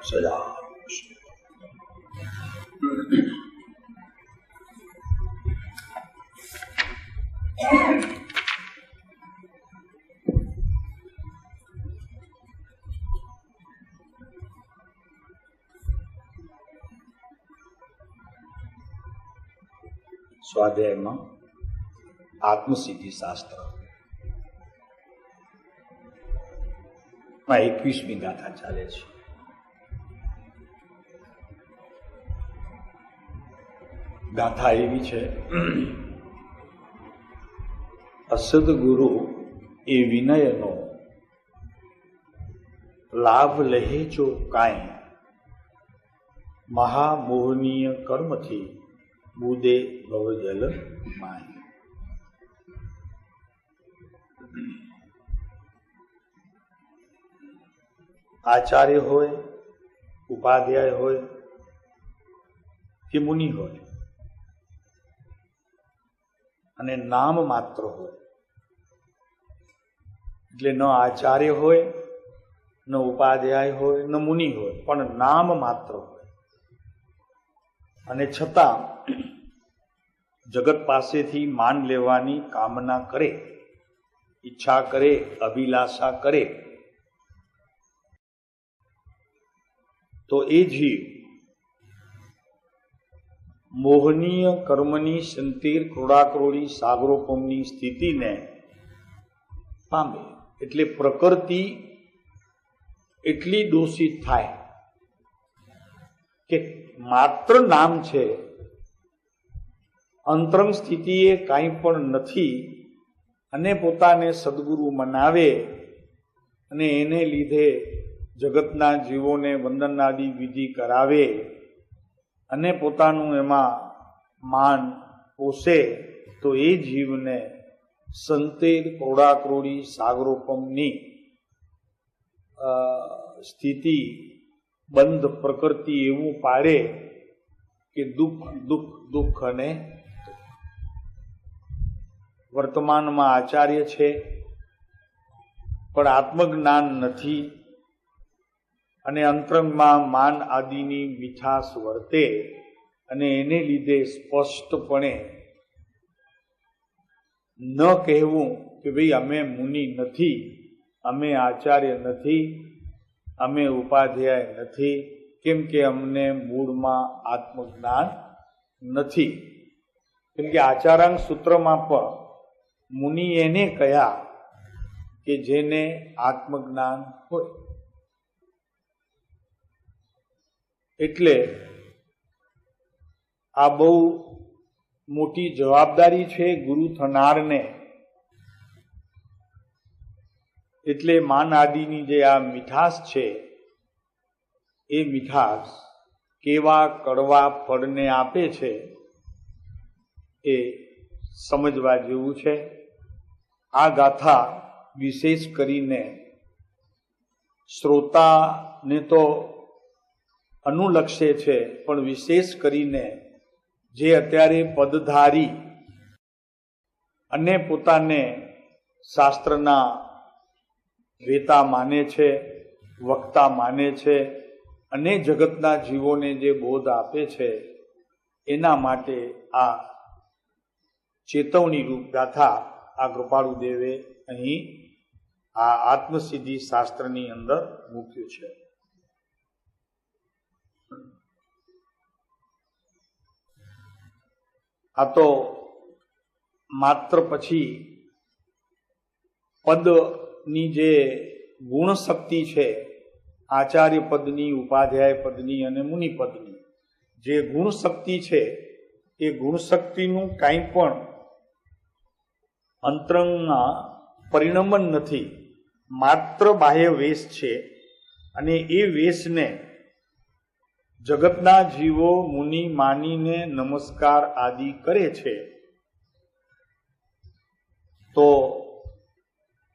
સદા સ્વાધ્યાયમાં આત્મસિદ્ધિ શાસ્ત્ર 21મી ગાથા ચાલે છે. ગાથા એવી છે, અસદગુરુ એ વિનયનો લાભ લહે જો કાંઈ, મહામોહનીય કર્મથી બુદે ભવજલ માય. આચાર્ય હોય, ઉપાધ્યાય હોય કે મુનિ હોય અને નામ માત્ર હોય, એટલે ન આચાર્ય હોય, ન ઉપાધ્યાય હોય, ન મુનિ હોય, પણ નામ માત્ર હોય અને છતાં જગત પાસેથી માન લેવાની કામના કરે, ઈચ્છા કરે, અભિલાષા કરે, તો એ જીવ મોહનીય કર્મની સંતીર ક્રોડાક્રોડી સાગરોપમની સ્થિતિને પામે. એટલે પ્રકૃતિ એટલી દોષિત થાય કે માત્ર નામ છે, અંતરંગ સ્થિતિએ કાંઈ પણ નથી, અને પોતાને સદગુરુ મનાવે અને એને લીધે જગતના જીવોને વંદનાદિ વિધિ કરાવે અને પોતાનું એમાં માન પોષે, તો એ જીવને સંતેર ક્રોડાક્રોડી સાગરોપમની સ્થિતિ બંધ પ્રકૃતિ એવું પાડે કે દુઃખ દુઃખ દુઃખ. અને વર્તમાનમાં આચાર્ય છે પણ આત્મજ્ઞાન નથી અને અંતરંગમાં માન આદિની મીઠાશ વર્તે, અને એને લીધે સ્પષ્ટપણે ન કહેવું કે ભાઈ અમે મુનિ નથી, અમે આચાર્ય નથી, અમે ઉપાધ્યાય નથી, કેમ કે અમને મૂળમાં આત્મજ્ઞાન નથી. કેમ કે આચારાંગ સૂત્રમાં પણ મુનિ એને કહ્યા કે જેને આત્મજ્ઞાન હોય. એટલે આ બહુ મોટી જવાબદારી છે ગુરુ થનારને. એટલે માન આદિની જે આ મીઠાશ છે, એ મીઠાશ કેવા કડવા ફળને આપે છે એ સમજવા જેવું છે. આ ગાથા વિશેષ કરીને શ્રોતાને તો અનુલક્ષે છે, પણ વિશેષ કરીને જે અત્યારે પદધારી અને પોતાને શાસ્ત્રના વેતા માને છે, વક્તા માને છે, અને જગતના જીવોને જે બોધ આપે છે, એના માટે આ ચેતવણી રૂપ ગાથા આ કૃપાળુ દેવે અહીં આ આત્મસિદ્ધિ શાસ્ત્રની અંદર મૂક્યું છે. આ તો માત્ર પછી પદની જે ગુણ શક્તિ છે, આચાર્ય પદની, ઉપાધ્યાય પદની અને મુનિ પદની જે ગુણ શક્તિ છે, એ ગુણ શક્તિનું કાંઈ પણ અંતરંગમાં પરિણમન નથી, માત્ર બાહ્ય વેશ છે. અને એ વેશને જગતના જીવો મુનિ માનીને નમસ્કાર આદિ કરે છે, તો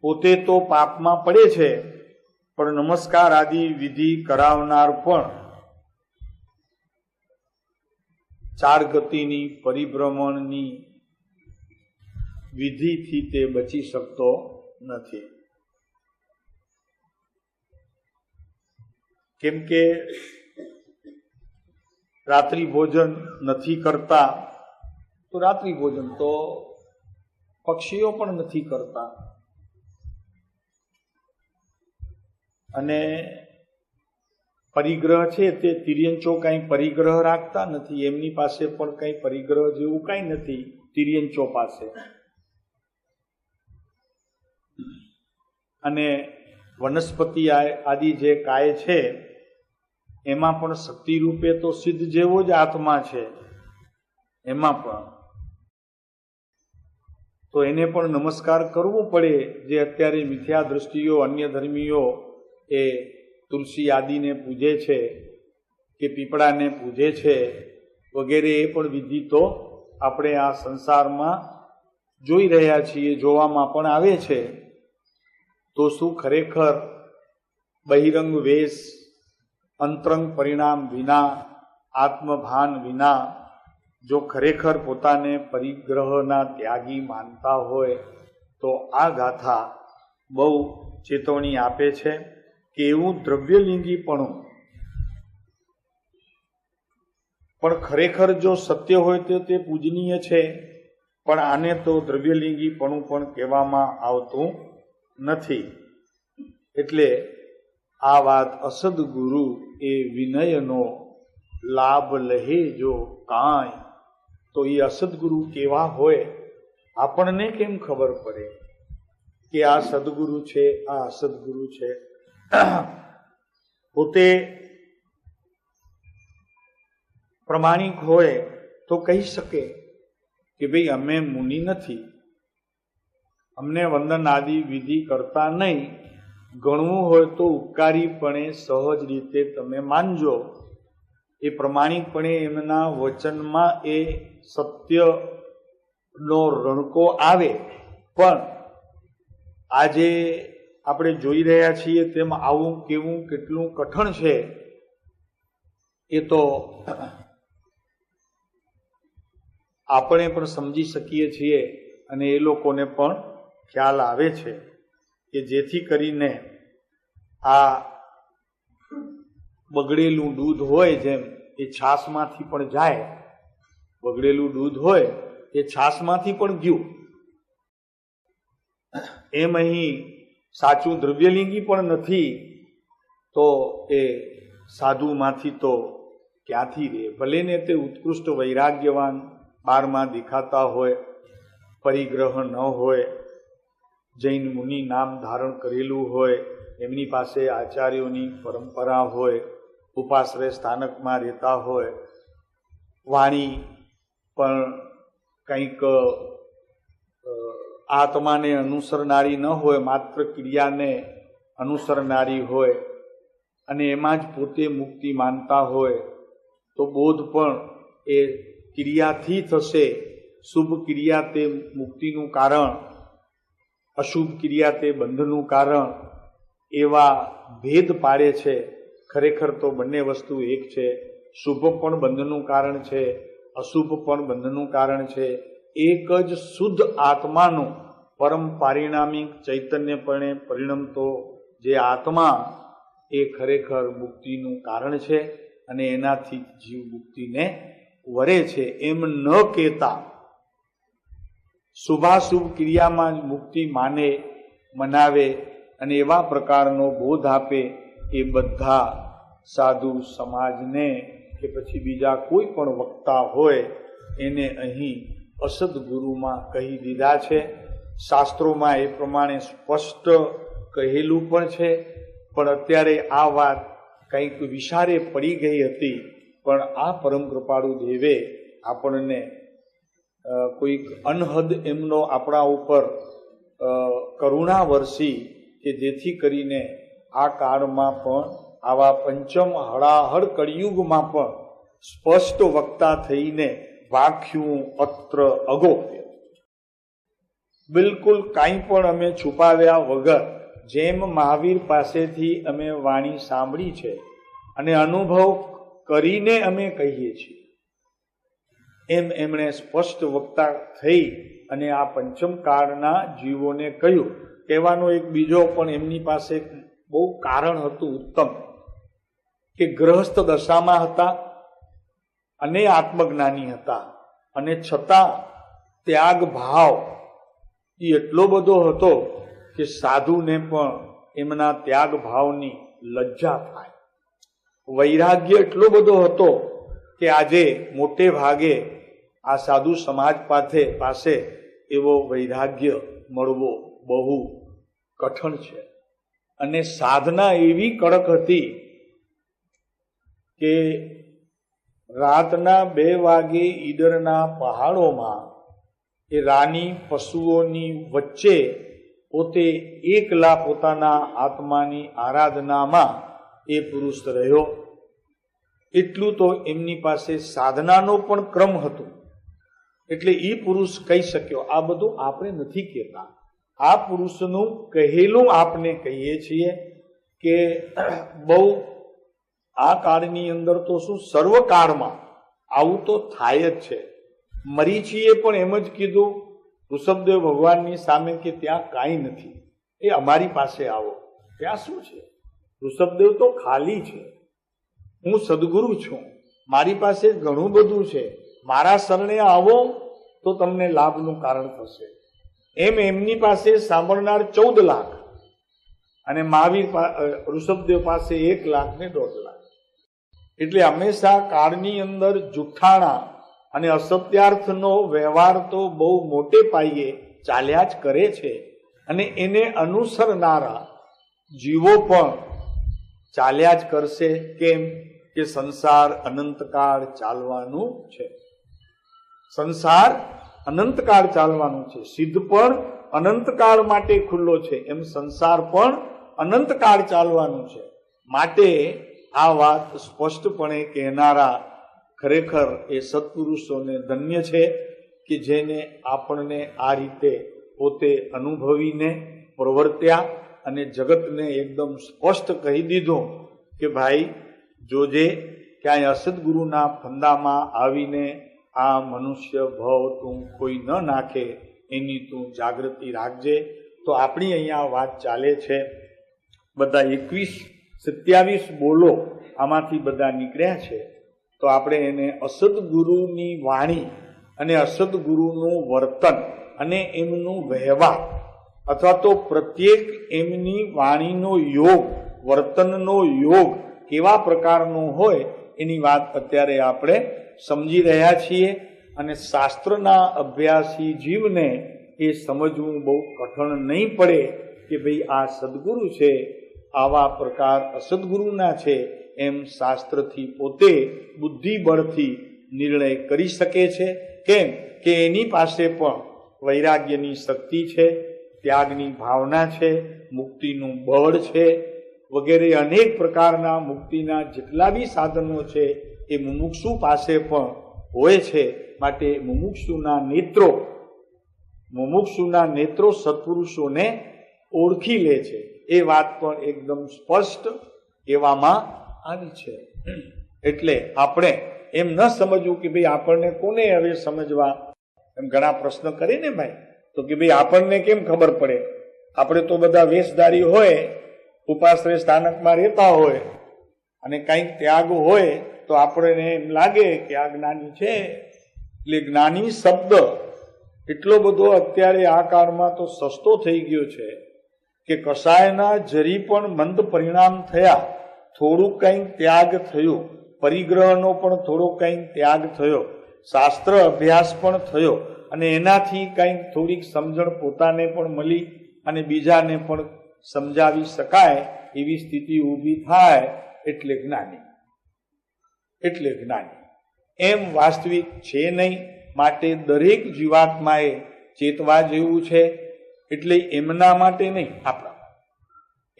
પોતે તો પાપમાં પડે છે, પણ નમસ્કાર આદિ વિધિ કરાવનાર પણ ચાર ગતિની પરિભ્રમણની વિધિથી તે બચી શકતો નથી. કેમ કે રાત્રિ ભોજન નથી કરતા તો રાત્રિ ભોજન તો પક્ષીઓ પણ નથી કરતા, અને પરિગ્રહ છે તે તિર્યંચો કાંઈ પરિગ્રહ રાખતા નથી, એમની પાસે પણ કંઈ પરિગ્રહ જેવું કાંઈ નથી તિર્યંચો પાસે. અને વનસ્પતિ આદિ જે કાય છે એમાં પણ શક્તિ રૂપે તો સિદ્ધ જેવો જ આત્મા છે, એમાં પણ તો એને પણ નમસ્કાર કરવો પડે. જે અત્યારે મિથ્યા દ્રષ્ટિઓ અન્ય ધર્મીઓ એ તુલસી આદિને પૂજે છે કે પીપળાને પૂજે છે વગેરે, એ પણ વિધિ તો આપણે આ સંસારમાં જોઈ રહ્યા છીએ, જોવામાં પણ આવે છે. તો શું ખરેખર બહિરંગ વેશ, અંતરંગ પરિણામ વિના, આત્મભાન વિના જો ખરેખર પોતાને પરિગ્રહના ત્યાગી માનતા હોય તો આ ગાથા બહુ ચેતવણી આપે છે કે એવું દ્રવ્યલિંગીપણું પણ ખરેખર જો સત્ય હોય તો તે પૂજનીય છે, પણ આને તો દ્રવ્યલિંગીપણું પણ કહેવામાં આવતું નથી. એટલે આ વાત અસદગુરુ એ વિનયનો લાભ લહે જો કાંઈ, તો એ અસદગુરુ કેવા હોય આપણને કેમ ખબર પડે કે આ સદગુરુ છે, આ અસદગુરુ છે. પોતે પ્રમાણિક હોય તો કહી શકે કે ભાઈ અમે મુનિ નથી, અમને વંદન આદિ વિધિ કરતા નહીં, ગણવું હોય તો ઉપકારીપણે સહજ રીતે તમે માનજો. એ પ્રમાણિકપણે એમના વચનમાં એ સત્યનો રણકો આવે. પણ આજે આપણે જોઈ રહ્યા છીએ તેમ આવું કેવું કેટલું કઠણ છે એ તો આપણે પણ સમજી શકીએ છીએ, અને એ લોકોને પણ ખ્યાલ આવે છે કે જેથી કરીને આ બગડેલું દૂધ હોય જેમ એ છાશમાંથી પણ જાય, બગડેલું દૂધ હોય એ છાશમાંથી પણ ગયું, એમ અહીં સાચું દ્રવ્યલિંગી પણ નથી તો એ સાધુમાંથી તો ક્યાંથી રહે. ભલે ને તે ઉત્કૃષ્ટ વૈરાગ્યવાન બારમાં દેખાતા હોય, પરિગ્રહ ન હોય, જૈન મુનિ નામ ધારણ કરેલું હોય, એમની પાસે આચાર્યોની પરંપરા હોય, ઉપાશ્રય સ્થાનકમાં રહેતા હોય, વાણી પણ કંઈક આત્માને અનુસરનારી ન હોય, માત્ર ક્રિયાને અનુસરનારી હોય, અને એમાં જ પોતે મુક્તિ માનતા હોય, તો બોધ પણ એ ક્રિયાથી થશે. શુભ ક્રિયા તે મુક્તિનું કારણ, અશુભ ક્રિયા તે બંધનું કારણ, એવા ભેદ પાડે છે. ખરેખર તો બંને વસ્તુ એક છે. શુભ પણ બંધનું કારણ છે, અશુભ પણ બંધનું કારણ છે. એક જ શુદ્ધ આત્માનું પરમ પારિણામિક ચૈતન્યપણે પરિણમતો જે આત્મા એ ખરેખર મુક્તિનું કારણ છે, અને એનાથી જીવ મુક્તિને વરે છે. એમ ન કહેતા શુભાશુભ ક્રિયામાં જ મુક્તિ માને, મનાવે અને એવા પ્રકારનો બોધ આપે એ બધા સાધુ સમાજને કે પછી બીજા કોઈ પણ વક્તા હોય એને અહીં અસદગુરુમાં કહી દીધા છે. શાસ્ત્રોમાં એ પ્રમાણે સ્પષ્ટ કહેલું પણ છે. પણ અત્યારે આ વાત કંઈક વિચારે પડી ગઈ હતી, પણ આ પરમ કૃપાળુ દેવે આપણને કોઈક અનહદ એમનો આપણા ઉપર કરુણા વરસી કે જેથી કરીને આ કાળમાં પણ આવા પંચમ હળાહળ કળિયુગમાં પણ સ્પષ્ટ વક્તા થઈને વાખ્યું અત્ર અગોપ્ય, બિલકુલ કાંઈ પણ અમે છુપાવ્યા વગર જેમ મહાવીર પાસેથી અમે વાણી સાંભળી છે અને અનુભવ કરીને અમે કહીએ છીએ. એમ એમણે સ્પષ્ટ વક્તા થઈ અને આ પંચમ કાળના જીવોને કહ્યું. કહેવાનો એક બીજો પણ એમની પાસે બહુ કારણ હતું ઉત્તમ, કે ગ્રહસ્થ દશામાં હતા અને આત્મજ્ઞાની હતા, અને છતાં ત્યાગ ભાવ એ એટલો બધો હતો કે સાધુને પણ એમના ત્યાગ ભાવની લજ્જા થાય. વૈરાગ્ય એટલો બધો હતો કે આજે મોટે ભાગે આ સાધુ સમાજ પાસે એવો વૈરાગ્ય મળવો બહુ કઠણ છે. અને સાધના એવી કડક હતી કે રાતના 2 વાગે ઈડરના પહાડોમાં એ રાની પશુઓની વચ્ચે પોતે એકલા પોતાના આત્માની આરાધનામાં એ પુરુષ રહ્યો. એટલું તો એમની પાસે સાધનાનો પણ ક્રમ હતો, એટલે એ પુરુષ કહી શક્યો. આ બધું આપણે નથી કહેતા, આ પુરુષનું કહેલું આપણે કહીએ છીએ કે બહુ આ કાળની અંદર તો શું સર્વકાળમાં આવું તો થાય જ છે. મરીચીએ પણ એમ જ કીધું ઋષભદેવ ભગવાનની સામે કે ત્યાં કાંઈ નથી, એ અમારી પાસે આવો. ત્યાં શું છે? ઋષભદેવ તો ખાલી છે. હું સદગુરુ છું, મારી પાસે ઘણું બધું છે, મારા શરણે આવો તો તમને લાભનું કારણ થશે. એમ એમની પાસે સાંભળનાર 14 લાખ અને મહાવીર ઋષભદેવ પાસે 1 લાખ ને 1.5 લાખ. એટલે હંમેશા કાળની અંદર જુઠ્ઠાણા અને અસત્યાર્થનો વ્યવહાર તો બહુ મોટે પાયે ચાલ્યા જ કરે છે, અને એને અનુસરનારા જીવો પણ ચાલ્યા જ કરશે. કેમ કે સંસાર અનંતકાળ ચાલવાનું છે. સંસાર અનંતકાળ ચાલવાનું છે. સિદ્ધ પણ અનંતકાળ માટે ખુલ્લો છે, એમ સંસાર પણ અનંતકાળ ચાલવાનું છે. માટે આ વાત સ્પષ્ટપણે કહેનારા ખરેખર એ સત્પુરુષોને ધન્ય છે કે જેને આપણને આ રીતે પોતે અનુભવીને પ્રવર્ત્યા અને જગતને એકદમ સ્પષ્ટ કહી દીધું કે ભાઈ જોજે, ક્યાંય અસદગુરુના ફંદામાં આવીને આ મનુષ્ય ભવ તું કોઈ ન નાખે, એની તું જાગૃતિ રાખજે. તો આપણી અહીંયા વાત ચાલે છે, બધા 27 બોલો આમાંથી બધા નીકળ્યા છે. તો આપણે એને અસદગુરુની વાણી અને અસદગુરુનું વર્તન અને એમનું વ્યવહાર, અથવા તો પ્રત્યેક એમની વાણીનો યોગ, વર્તનનો યોગ કેવા પ્રકારનો હોય એની વાત અત્યારે આપણે સમજી રહ્યા છીએ. અને શાસ્ત્રના અભ્યાસી જીવને એ સમજવું બહુ કઠણ નહીં પડે કે ભાઈ આ સદગુરુ છે, આવા પ્રકાર અસદગુરુના છે, એમ શાસ્ત્રથી પોતે બુદ્ધિબળથી નિર્ણય કરી શકે છે. કેમ કે એની પાસે પણ વૈરાગ્યની શક્તિ છે, ત્યાગની ભાવના છે, મુક્તિનું બળ છે, વગેરે અનેક પ્રકારના મુક્તિના જેટલા બી સાધનો છે એ મુમુક્ષુ પાસે પણ હોય છે. માટે મુમુક્ષુના નેત્રો સત્પુરુષોને ઓળખી લે છે. એ વાત પણ એકદમ સ્પષ્ટ કહેવામાં આવી છે. એટલે આપણે એમ ન સમજવું કે ભાઈ આપણને કોને હવે સમજવા, એમ ઘણા પ્રશ્ન કરે ને ભાઈ, તો કે ભાઈ આપણને કેમ ખબર પડે? આપણે તો બધા વેશધારી હોય, ઉપાશ્રય સ્થાનકમાં રહેતા હોય અને કંઈક ત્યાગ હોય તો આપણને એમ લાગે કે આ જ્ઞાની છે. એટલે જ્ઞાની શબ્દ એટલો બધો અત્યારે આ કાળમાં તો સસ્તો થઈ ગયો છે કે કસાયના જરી પણ મંદ પરિણામ થયા, થોડું કંઈક ત્યાગ થયું, પરિગ્રહનો પણ થોડો કંઈક ત્યાગ થયો, શાસ્ત્ર અભ્યાસ પણ થયો, અને એનાથી કંઈક થોડીક સમજણ પોતાને પણ મળી અને બીજાને પણ સમજાવી શકાય એવી સ્થિતિ ઊભી થાય એટલે જ્ઞાની. એમ વાસ્તવિક છે નહીં. માટે દરેક જીવાત્માએ ચેતવા જેવું છે. એટલે એમના માટે નહીં, આપણા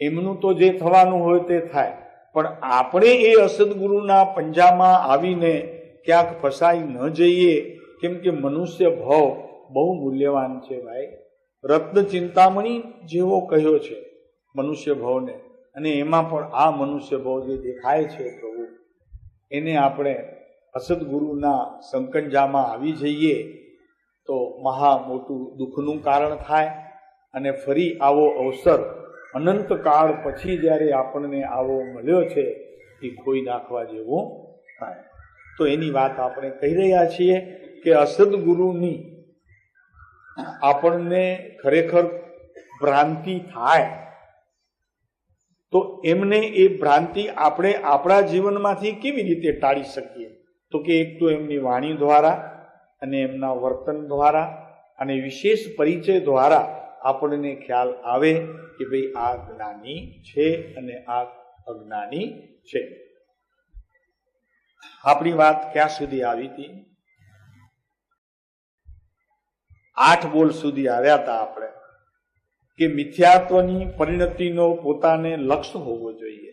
એમનું તો જે થવાનું હોય તે થાય, પણ આપણે એ અસદગુરુના પંજામાં આવીને ક્યાંક ફસાઈ ન જઈએ. કેમ કે મનુષ્ય ભાવ બહુ મૂલ્યવાન છે ભાઈ. રત્ન ચિંતામણી જેવો કહ્યો છે મનુષ્ય ભાવને, અને એમાં પણ આ મનુષ્ય ભાવ જે દેખાય છે પ્રભુ, એને આપણે અસદગુરુના સંકંજામાં આવી જઈએ તો મહા મોટું દુઃખનું કારણ થાય, અને ફરી આવો અવસર અનંતકાળ પછી જ્યારે આપણને આવો મળ્યો છે એ ખોઈ નાખવા જેવો થાય. તો એની વાત આપણે કહી રહ્યા છીએ કે અસદગુરુની આપણને ખરેખર ભ્રાંતિ થાય તો એમને એ ભ્રાંતિ આપણે આપણા જીવનમાંથી કેવી રીતે ટાળી શકીએ? તો કે એક તો એમની વાણી દ્વારા અને એમના વર્તન દ્વારા અને વિશેષ પરિચય દ્વારા આપણને ખ્યાલ આવે કે ભાઈ આ જ્ઞાની છે અને આ અજ્ઞાની છે. આપણી વાત ક્યાં સુધી આવી હતી? 8 બોલ સુધી આવ્યા હતા આપણે કે મિથ્યાત્વની પરિણતિનો પોતાને લક્ષ્ય હોવો જોઈએ.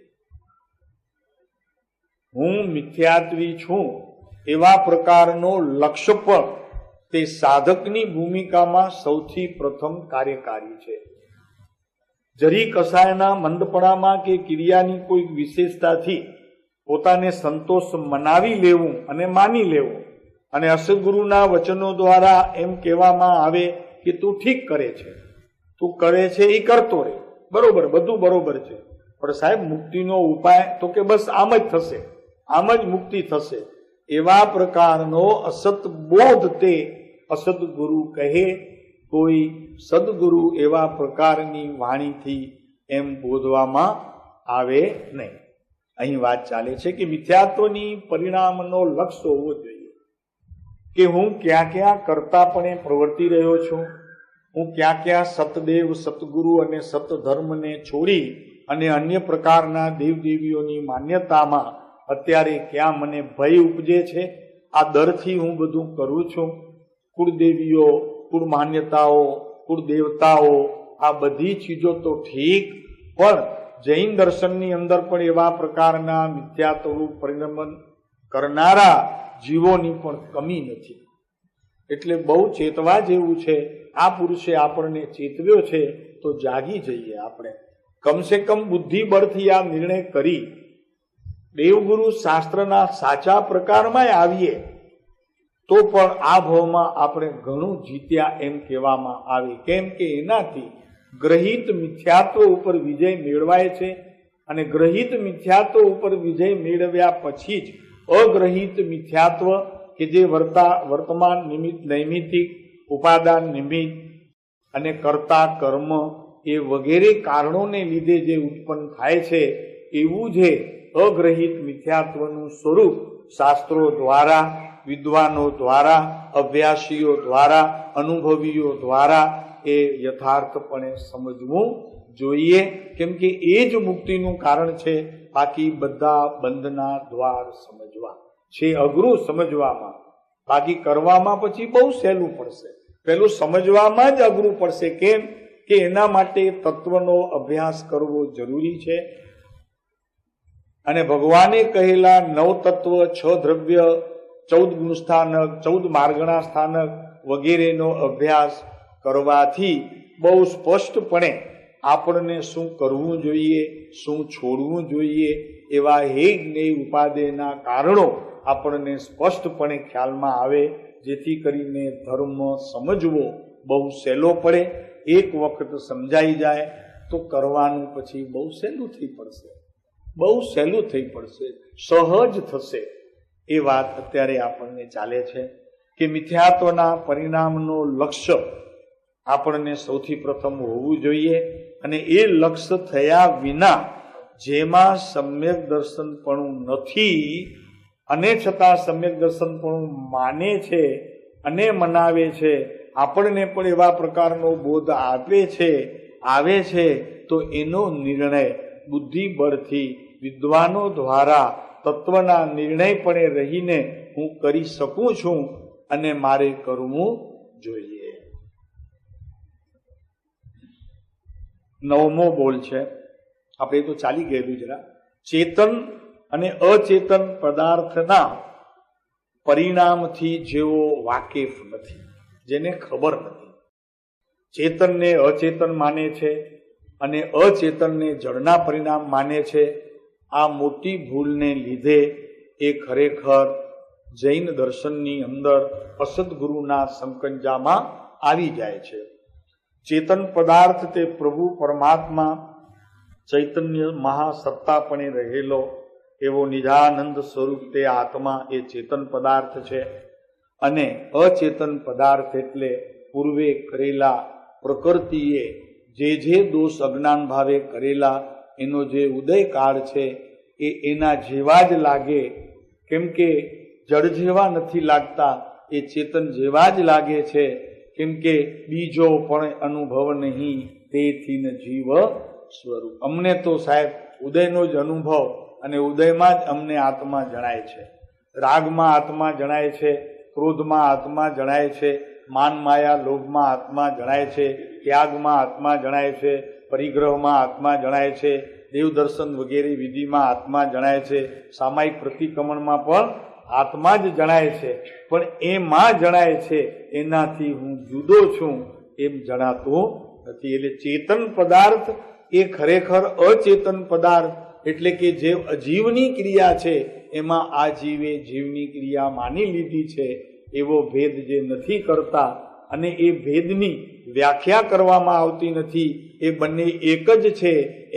હું મિથ્યાત્વી છું એવા પ્રકારનો લક્ષ્ય પણ તે સાધકની ભૂમિકામાં સૌથી પ્રથમ કાર્યકારી છે. જરી કસાયના મંદપણામાં કે ક્રિયાની કોઈ વિશેષતાથી પોતાને સંતોષ મનાવી લેવું અને માની લેવું, અને અસદગુરુના વચનો દ્વારા એમ કહેવામાં આવે કે તું ઠીક કરે છે, તું કરે છે એ કરતો રહે, બરોબર, બધું બરોબર છે, પણ સાહેબ મુક્તિનો ઉપાય તો કે બસ આમ જ થશે, આમ જ મુક્તિ થશે, એવા પ્રકારનો અસત બોધ તે અસદગુરુ કહે, કોઈ સદગુરુ એવા પ્રકારની વાણીથી એમ બોધવામાં આવે નહીં. અહીં વાત ચાલે છે કે મિથ્યાત્વની પરિણામનો લક્ષ્ય હોવો જોઈએ કે હું ક્યાં ક્યાં કરતાપણે પ્રવર્તી રહ્યો છું, હું ક્યાં ક્યાં સતદેવ સતગુરુ અને સતધર્મને છોડી અને અન્ય પ્રકારના દેવદેવીઓની માન્યતામાં અત્યારે ક્યાં મને ભય ઉપજે છે, આ ડરથી હું બધું કરું છું. કુળદેવીઓ, કુળ માન્યતાઓ, કુળ દેવતાઓ, આ બધી ચીજો તો ઠીક, પણ જૈન દર્શનની અંદર પણ એવા પ્રકારના મિથ્યાત્વનું પરિણમન કરનારા જીવોની પણ કમી નથી. એટલે બહુ ચેતવા જેવું છે. આ પુરુષે આપણને ચેતવ્યો છે તો જાગી જઈએ આપણે. કમસે કમ બુદ્ધિ બળથી આ નિર્ણય કરી દેવગુરુ શાસ્ત્રના સાચા પ્રકારમાં આવીએ તો પણ આ ભાવમાં આપણે ઘણું જીત્યા એમ કહેવામાં આવે. કેમ કે એનાથી ગ્રહિત મિથ્યાત્વ ઉપર વિજય મેળવાય છે, અને ગ્રહિત મિથ્યાત્વ ઉપર વિજય મેળવ્યા પછી જ અગ્રહિત મિથ્યાત્વ કે જે વર્તમાન નિમિત્ત, નૈમિતિક, ઉપાદાન નિમિત્ત અને કર્તા કર્મ એ વગેરે કારણોને લીધે જે ઉત્પન્ન થાય છે, એવું જે અગ્રહિત મિથ્યાત્વનું સ્વરૂપ શાસ્ત્રો દ્વારા, વિદ્વાનો દ્વારા, અભ્યાસીઓ દ્વારા, અનુભવીઓ દ્વારા એ યથાર્થપણે સમજવું જોઈએ. કેમ કે એ જ મુક્તિનું કારણ છે. બાકી બધા બંધના દ્વાર સમજવા છે અઘરું સમજવામાં, બાકી કરવામાં પછી બહુ સહેલું પડશે. પેલું સમજવામાં જ અઘરું પડશે. કેમ કે એના માટે તત્વનો અભ્યાસ કરવો જરૂરી છે. અને ભગવાને કહેલા 9 તત્વ, 6 દ્રવ્ય, 14 ગુણ સ્થાનક, 14 માર્ગણા સ્થાનક વગેરેનો અભ્યાસ કરવાથી બહુ સ્પષ્ટપણે આપણને શું કરવું જોઈએ, શું છોડવું જોઈએ, એવા હેગ ને ઉપાદેયના કારણો આપણને સ્પષ્ટપણે ખ્યાલમાં આવે, જેથી કરીને ધર્મ સમજવો બહુ સહેલો પડે. એક વખત સમજાઈ જાય તો કરવાનું પછી બહુ સહેલું થઈ પડશે, બહુ સહેલું થઈ પડશે, સહજ થશે. એ વાત અત્યારે આપણને ચાલે છે કે મિથ્યાત્વના પરિણામનો લક્ષ્ય આપણને સૌથી પ્રથમ હોવું જોઈએ. અને એ લક્ષ્ય થયા વિના જેમાં સમ્યક દર્શનપણું નથી અને છતાં સમ્યક દર્શનપણું માને છે અને મનાવે છે, આપણને પણ એવા પ્રકારનો બોધ આવે છે તો એનો નિર્ણય બુદ્ધિ બળથી વિદ્વાનો દ્વારા તત્વના નિર્ણયપણે રહીને હું કરી શકું છું અને મારે કરવું જોઈએ. 9મો બોલ છે, આપણે તો ચાલી ગયેલું જરા. ચેતન અને અચેતન પદાર્થના પરિણામથી જેઓ વાકેફ નથી, જેને ખબર નથી, ચેતનને અચેતન માને છે અને અચેતનને જળના પરિણામ માને છે. આ મોટી ભૂલને લીધે એ ખરેખર જૈન દર્શનની અંદર અસદગુરુના સંકંજામાં આવી જાય છે. ચેતન પદાર્થ તે પ્રભુ પરમાત્મા ચૈતન્ય મહાસત્તાપણે રહેલો એવો નિજાનંદ સ્વરૂપ તે આત્મા એ ચેતન પદાર્થ છે. અને અચેતન પદાર્થ એટલે પૂર્વે કરેલા પ્રકૃતિએ જે દોષ અજ્ઞાન ભાવે કરેલા એનો જે ઉદયકાળ છે એ એના જેવા જ લાગે. કેમ કે જડ જેવા નથી લાગતા, એ ચેતન જેવા જ લાગે છે. કેમ કે બીજો પણ અનુભવ નહીં, તેથી ન જીવ સ્વરૂપ. અમને તો સાહેબ ઉદયનો જ અનુભવ, અને ઉદયમાં જ અમને આત્મા જણાય છે. રાગમાં આત્મા જણાય છે, ક્રોધમાં આત્મા જણાય છે, માન માયા લોભમાં આત્મા જણાય છે, ત્યાગમાં આત્મા જણાય છે, પરિગ્રહમાં આત્મા જણાય છે, દેવદર્શન વગેરે વિધિમાં આત્મા જણાય છે, સામાયિક પ્રતિક્રમણમાં પણ આત્મા જ જણાય છે. પણ એમાં જણાય છે, એનાથી હું જુદો છું એમ જણાતું નથી. એટલે ચેતન પદાર્થ એ ખરેખર અચેતન પદાર્થ, એટલે કે જે અજીવની ક્રિયા છે એમાં આ જીવે જીવની ક્રિયા માની લીધી છે એવો ભેદ જે નથી કરતા, અને એ ભેદની વ્યાખ્યા કરવામાં આવતી નથી. એ બંને એક જ છે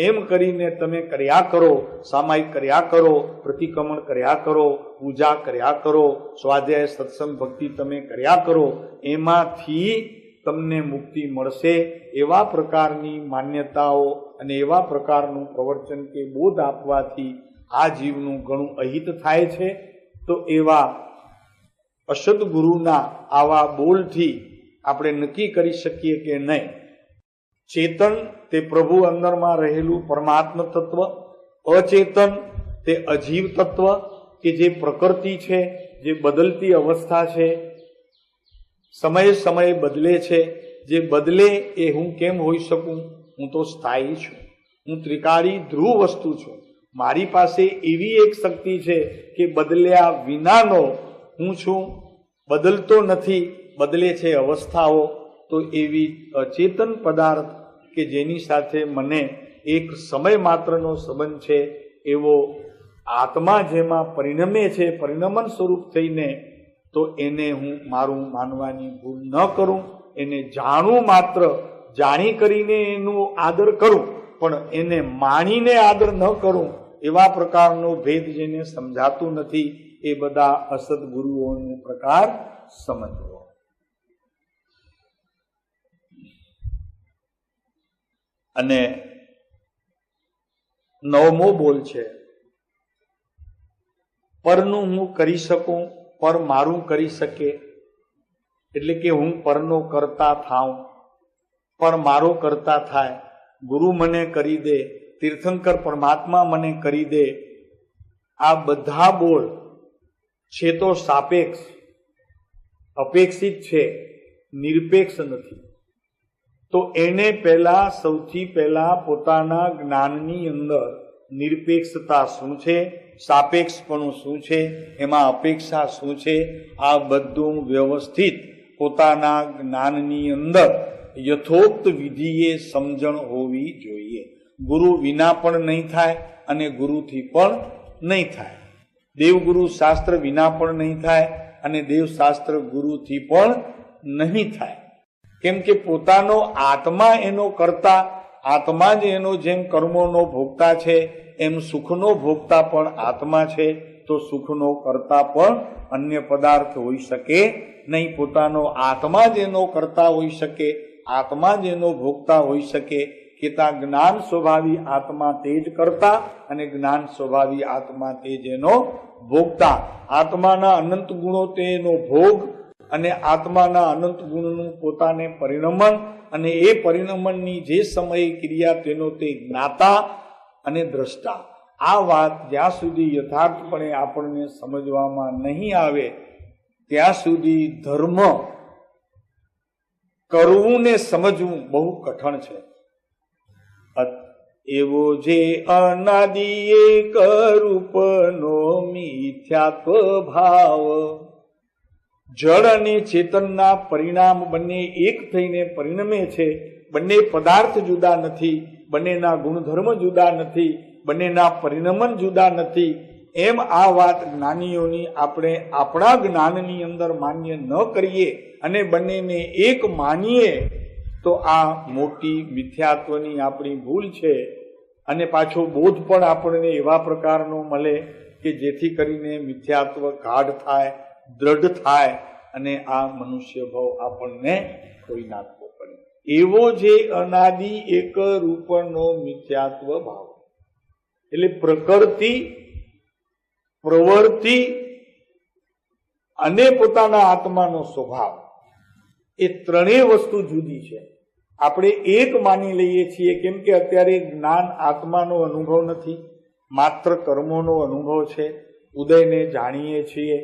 એમ કરીને તમે કર્યા કરો, સામાયિક કર્યા કરો, પ્રતિક્રમણ કર્યા કરો, પૂજા કર્યા કરો, સ્વાધ્યાય સત્સંગ ભક્તિ તમે કર્યા કરો, એમાંથી તમને મુક્તિ મળશે. એવા પ્રકારની માન્યતાઓ અને એવા પ્રકારનું પ્રવચન કે બોધ આપવાથી આ જીવનું ઘણું અહિત થાય છે. તો એવા અસદગુરુના આવા બોલથી આપણે નક્કી કરી શકીએ કે નહીં, ચેતન તે પ્રભુ અંદરમાં રહેલું પરમાત્મ તત્વ, અચેતન તે અજીવ તત્વ કે જે પ્રકૃતિ છે, જે બદલતી અવસ્થા છે, સમયે સમયે બદલે છે. જે બદલે એ હું કેમ હોઈ શકું? હું તો સ્થાયી છું, હું ત્રિકાળી ધ્રુવ વસ્તુ છું. મારી પાસે એવી એક શક્તિ છે કે બદલ્યા વિનાનો હું છું, બદલતો નથી, બદલે છે અવસ્થાઓ. તો એવી અચેતન પદાર્થ કે જેની સાથે મને એક સમય માત્રનો સંબંધ છે, એવો આત્મા જેમાં પરિણમે છે, પરિણમન સ્વરૂપ થઈને, તો એને હું મારું માનવાની ભૂલ ન કરું. એને જાણું, માત્ર જાણી કરીને એનું આદર કરું, પણ એને માણીને આદર ન કરું. એવા પ્રકારનો ભેદ જેને સમજાતું નથી, એ બધા અસદગુરુઓનો પ્રકાર સમજવો. અને 9મો બોલ છે, પરનું હું કરી શકું, પર મારું કરી શકે. એટલે કે હું પરનો કરતા થાઉં, પર મારો કરતા થાય. ગુરુ મને કરી દે, તીર્થંકર પરમાત્મા મને કરી દે. આ બધા બોલ છે તો સાપેક્ષ, અપેક્ષિત છે, નિરપેક્ષ નથી. તો એને પહેલા, સૌથી પહેલા પોતાના જ્ઞાનની અંદર નિરપેક્ષતા શું છે, સાપેક્ષપણું શું છે, એમાં અપેક્ષા શું છે, આ બધું વ્યવસ્થિત પોતાના જ્ઞાનની અંદર યથોક્ત વિધિએ સમજણ હોવી જોઈએ. ગુરુ વિના પણ નહીં થાય અને ગુરુથી પણ નહીં થાય. દેવગુરુ શાસ્ત્ર વિના પણ નહીં થાય અને દેવશાસ્ત્ર ગુરુથી પણ નહીં થાય. કેમ કે પોતાનો આત્મા એનો કરતા, આત્મા જ એનો જેમ કર્મોનો ભોગતા છે, એમ સુખનો ભોગતા પણ આત્મા છે. તો સુખનો કરતા પણ અન્ય પદાર્થ હોઈ શકે નહીં. પોતાનો આત્મા જ એનો કરતા હોઈ શકે, આત્મા જ એનો ભોગતા હોઈ શકે. કે ત્યાં જ્ઞાન સ્વભાવી આત્મા તે જ કરતા અને જ્ઞાન સ્વભાવી આત્મા તે જ એનો ભોગતા. આત્માના અનંત ગુણો તે એનો ભોગ, અને આત્માના અનંત ગુણનું પોતાને પરિણમન, અને એ પરિણમનની જે સમયે ક્રિયા તેનો તે જ્ઞાતા અને દ્રષ્ટા. આ વાત જ્યાં સુધી યથાર્થપણે આપણને સમજવામાં નહીં આવે ત્યાં સુધી ધર્મ કરવું ને સમજવું બહુ કઠણ છે. એવો જે અનાદિ એક રૂપનો મિથ્યાત્વ ભાવ, જળ અને ચેતનના પરિણામ બંને એક થઈને પરિણમે છે. બંને પદાર્થ જુદા નથી, બંનેના ગુણધર્મ જુદા નથી, બંનેના પરિણમન જુદા નથી. એમ આ વાત જ્ઞાનીઓની આપણે આપણા જ્ઞાનની અંદર માન્ય ન કરીએ અને બંનેને એક માનીએ તો આ મોટી મિથ્યાત્વની આપણી ભૂલ છે. અને પાછો બોધ પણ આપણને એવા પ્રકારનો મળે કે જેથી કરીને મિથ્યાત્વ ગાઢ થાય, દ્રઢ થાય અને આ મનુષ્ય ભાવ આપણને કોઈ નાખવો પડે. એવો જે અનાદિ એક રૂપનો મિથ્યાત્વ ભાવ, એટલે પ્રકૃતિ, પ્રવૃત્તિ અને પોતાના આત્માનો સ્વભાવ, એ ત્રણેય વસ્તુ જુદી છે. આપણે એક માની લઈએ છીએ કેમ કે અત્યારે જ્ઞાન આત્માનો અનુભવ નથી, માત્ર કર્મોનો અનુભવ છે. ઉદયને જાણીએ છીએ,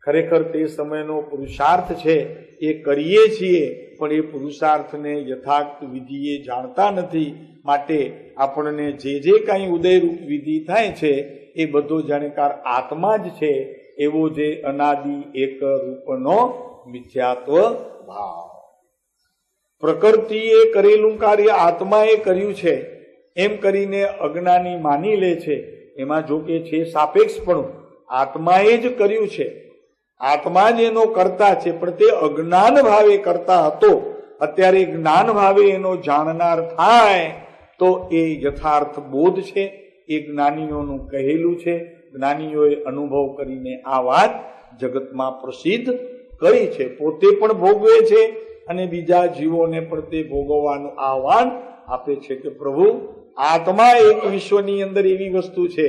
ખરેખર તે સમયનો પુરુષાર્થ છે એ કરીએ છીએ, પણ એ પુરુષાર્થને યથાર્થ વિધિએ જાણતા નથી. માટે આપણને જે કાંઈ ઉદયરૂપ વિધિ થાય છે એ બધો જાણકાર આત્મા જ છે. એવો જે અનાદિ એક રૂપનો મિથ્યાત્વ ભાવ, પ્રકૃતિએ કરેલું કાર્ય આત્માએ કર્યું છે એમ કરીને અજ્ઞાની માની લે છે. એમાં જો કે છે સાપેક્ષપણું, આત્માએ જ કર્યું છે, આત્મા જ એનો કરતા છે, પણ તે અજ્ઞાન ભાવે કરતા હતો. અત્યારે જ્ઞાન ભાવે એનો જાણનાર થાય તો એ યથાર્થ બોધ છે, એ જ્ઞાનીઓનું કહેલું છે. જ્ઞાનીઓએ અનુભવ કરીને આ વાત જગતમાં પ્રસિદ્ધ કરી છે, પોતે પણ ભોગવે છે અને બીજા જીવોને પણ તે ભોગવવાનું આહવાન આપે છે કે પ્રભુ, આત્મા એક વિશ્વની અંદર એવી વસ્તુ છે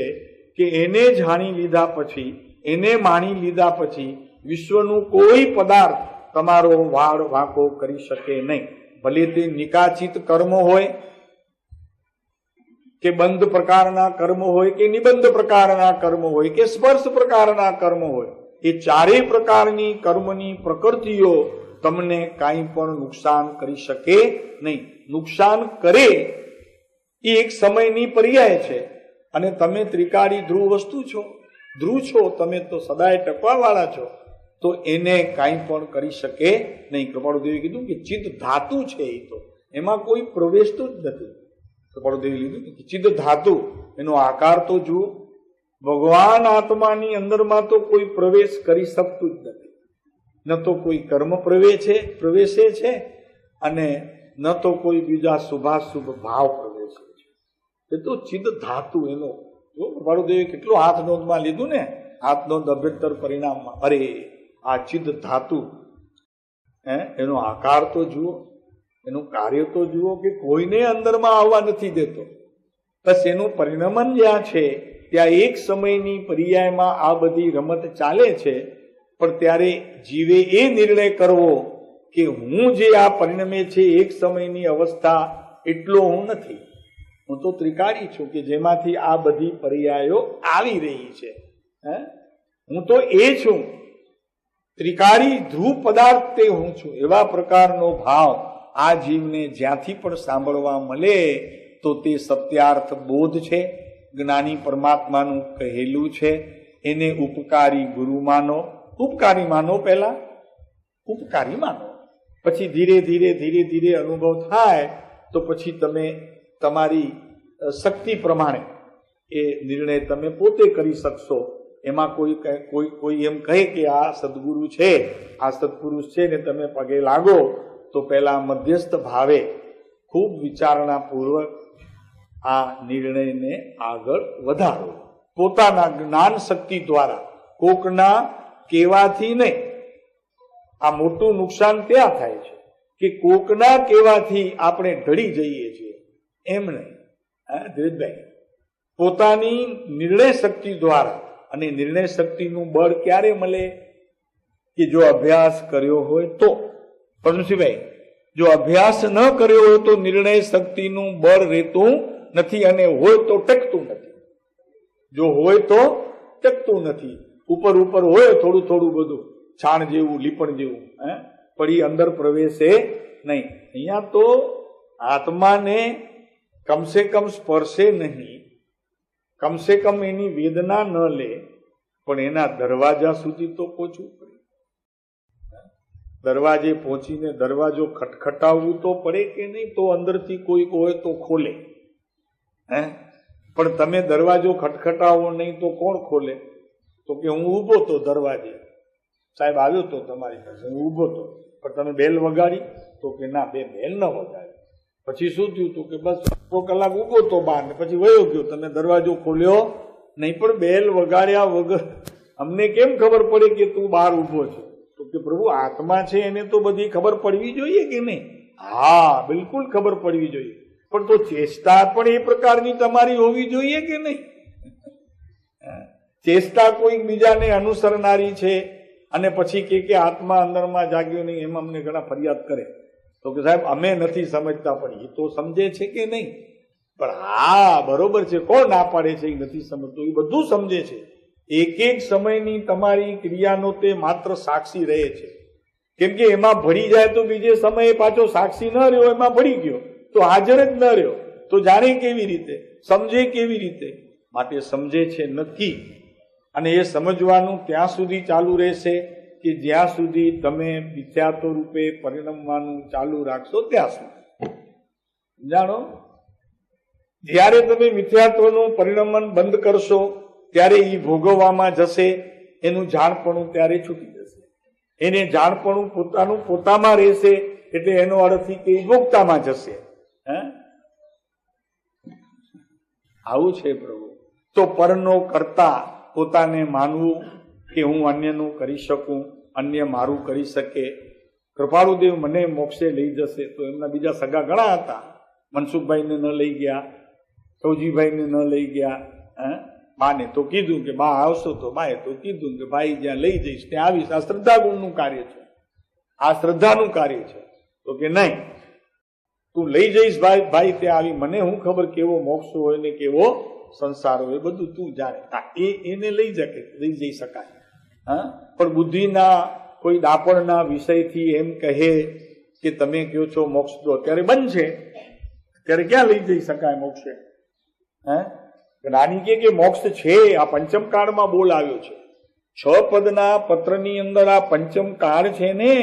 કે એને જાણી લીધા પછી, એને માણી લીધા પછી વિશ્વનું કોઈ પદાર્થ તમારો વાળ વાંકો કરી શકે નહીં. ભલે તે નિકાચિત કર્મ હોય કે બંધ પ્રકારના કર્મ હોય કે નિબંધ પ્રકારના કર્મ હોય કે સ્પર્શ પ્રકારના કર્મ હોય, એ ચારેય પ્રકારની કર્મની પ્રકૃતિઓ તમને કાંઈ પણ નુકસાન કરી શકે નહીં. નુકસાન કરે એ એક સમયની પર્યાય છે. અને તમે ત્રિકાળી ધ્રુવ વસ્તુ છો, ધ્રુવ છો, તમે તો સદાય ટકવા વાળા છો, તો એને કાંઈ પણ કરી શકે નહીં. કૃપાળુદેવે કીધું કે ચિત્ત ધાતુ છે, એ તો એમાં કોઈ પ્રવેશતું જ નથી. કૃપાળુદેવે લીધું કે ચિત્ત ધાતુ, એનો આકાર તો જુઓ. ભગવાન આત્માની અંદરમાં તો કોઈ પ્રવેશ કરી શકતું જ નથી. ન તો કોઈ કર્મ પ્રવેશે છે અને ન તો કોઈ બીજા શુભાશુભ ભાવ પ્રવેશે છે. એ તો ચિદ ધાતુ એનો કૃપાળુદેવે કેટલું હાથ નોંધમાં લીધું ને, હાથ નોંધ અભ્યંતર પરિણામમાં. અરે આ ચિદ ધાતુ, એનો આકાર તો જુઓ, એનું કાર્ય તો જુઓ કે કોઈને અંદરમાં આવવા નથી દેતો. બસ એનું પરિણમન જ્યાં છે ત્યાં એક સમયની પર્યાયમાં આ બધી રમત ચાલે છે. પણ ત્યારે જીવે એ નિર્ણય કરવો કે હું જે આ પરિણમે છે એક સમયની અવસ્થા, એટલો હું નથી. હું તો ત્રિકાળી છું કે જેમાંથી આ બધી પર્યાયો આવી રહી છે. હું તો એ છું, ત્રિકાળી ધ્રુવ પદાર્થ તે હું છું. એવા પ્રકારનો ભાવ આ જીવને જ્યાંથી પણ સાંભળવા મળે તો તે સત્યાર્થ બોધ છે, જ્ઞાની પરમાત્માનું કહેલું છે. એને ઉપકારી ગુરુ માનો, ઉપકારી માનો, પહેલા ઉપકારી માનો, પછી ધીરે ધીરે અનુભવ થાય તો પછી તમે તમારી શક્તિ પ્રમાણે એ નિર્ણય તમે પોતે કરી શકશો. એમાં કોઈ એમ કહે કે આ સદગુરુ છે, આ સત્પુરુષ છે ને તમે પગે લાગો, તો પહેલા મધ્યસ્થ ભાવે ખૂબ વિચારણા પૂર્વક આ નિર્ણયને આગળ વધારો. પોતાના જ્ઞાન શક્તિ દ્વારા, કોકના કહેવાથી નહીં. આ મોટું નુકસાન ત્યાં થાય છે કે કોકના કહેવાથી આપણે ઢળી જઈએ છીએ, એમ નહીં. ધીરજભાઈ, પોતાની નિર્ણય શક્તિ દ્વારા, અને નિર્ણય શક્તિનું બળ ક્યારે મળે કે જો અભ્યાસ કર્યો હોય તો. પરમસિંહભાઈ, જો અભ્યાસ ન કર્યો હોય તો નિર્ણય શક્તિનું બળ રહેતું નથી, અને હોય તો ટકતું નથી. જો હોય તો ટકતું નથી. ઉપર હોય થોડું બધું, છાણ જેવું, લીપણ જેવું, પણ એ અંદર પ્રવેશે નહીં. અહીંયા તો આત્માને કમસે કમ સ્પર્શે નહીં, કમસે કમ એની વેદના ન લે, પણ એના દરવાજા સુધી તો પહોંચવું પડે. દરવાજે પહોંચીને દરવાજો ખટખટાવવું તો પડે કે નહીં, તો અંદરથી કોઈક હોય તો ખોલે. પણ તમે દરવાજો ખટખટાવો નહીં તો કોણ ખોલે? તો કે હું ઊભો તો દરવાજે, સાહેબ આવ્યો તો તમારી પાસે, હું ઊભો તો, પણ તમે બેલ વગાડી? તો કે ના, બેલ ન વગાડી. પછી શું થયું? તો કે બસ અડધો કલાક ઊભો તો બહાર ને પછી વયો ગયો, તમે દરવાજો ખોલ્યો નહીં. પણ બેલ વગાડ્યા વગર અમને કેમ ખબર પડે કે તું બહાર ઊભો છે? તો કે પ્રભુ આત્મા છે એને તો બધી ખબર પડવી જોઈએ કે નહીં? હા, બિલકુલ ખબર પડવી જોઈએ, પણ તો ચેષ્ટા પણ એ પ્રકારની તમારી હોવી જોઈએ કે નહીં? ચેષ્ટા કોઈ બીજાને અનુસરનારી છે અને પછી કે આત્મા અંદરમાં જાગ્યો નહીં, એમ અમને ઘણા ફરિયાદ કરે. તો કે સાહેબ અમે નથી સમજતા, પણ એ તો સમજે છે કે નહીં? પણ હા, બરોબર છે, કોણ ના પાડે છે એ નથી સમજતો? એ બધું સમજે છે. એક એક સમયની તમારી ક્રિયાનો તે માત્ર સાક્ષી રહે છે. કેમ કે એમાં ભળી જાય તો બીજે સમયે પાછો સાક્ષી ન રહ્યો, એમાં ભળી ગયો તો હાજર જ ન રહ્યો, તો જાણે કેવી રીતે, સમજે કેવી રીતે? માટે સમજે છે નક્કી, અને એ સમજવાનું ત્યાં સુધી ચાલુ રહેશે કે જ્યાં સુધી તમે મિથ્યાત્વ રૂપે પરિણમવાનું ચાલુ રાખશો ત્યાં સુધી. જાણો, જ્યારે તમે મિથ્યાત્વનું પરિણમન બંધ કરશો ત્યારે એ ભોગવવામાં જશે, એનું જાણપણું ત્યારે છૂટી જશે. એને જાણપણું પોતાનું પોતામાં રહેશે, એટલે એનો અર્થ કે ભોગતામાં જશે. આવું છે પ્રભુ. તો પરનો કરતા પોતાને માનવું કે હું અન્યનું કરી શકું, અન્ય મારું કરી શકે. કૃપાળુદેવ મને મોક્ષે લઈ જશે, તો એમના બીજા સગા ઘણા હતા. મનસુખભાઈને ન લઈ ગયા, સૌજીભાઈને ન લઈ ગયા. બાને તો કીધું કે બા આવશો, તો બાએ તો કીધું કે ભાઈ જ્યાં લઈ જઈશ ત્યાં આવીશ. આ શ્રદ્ધા ગુણનું કાર્ય છે, આ શ્રદ્ધાનું કાર્ય છે. તો કે નહીં, તું લઈ જઈશ ભાઈ ત્યાં આવી, મને હું ખબર કેવો મોક્ષ હોય ને કેવો સંસાર હોય, બધું તું જાણે. એને લઈ જઈ શકાય. પણ બુદ્ધિના કોઈ ડાપણના વિષયથી એમ કહે કે તમે કહો છો મોક્ષ તો અત્યારે બંધ છે, ત્યારે ક્યાં લઈ જઈ શકાય મોક્ષે? જ્ઞાની કે મોક્ષ છે. આ પંચમ કાળમાં બોલ આવ્યો છે. 6 પદના પત્રની અંદર આ પંચમ કાળ છે ને,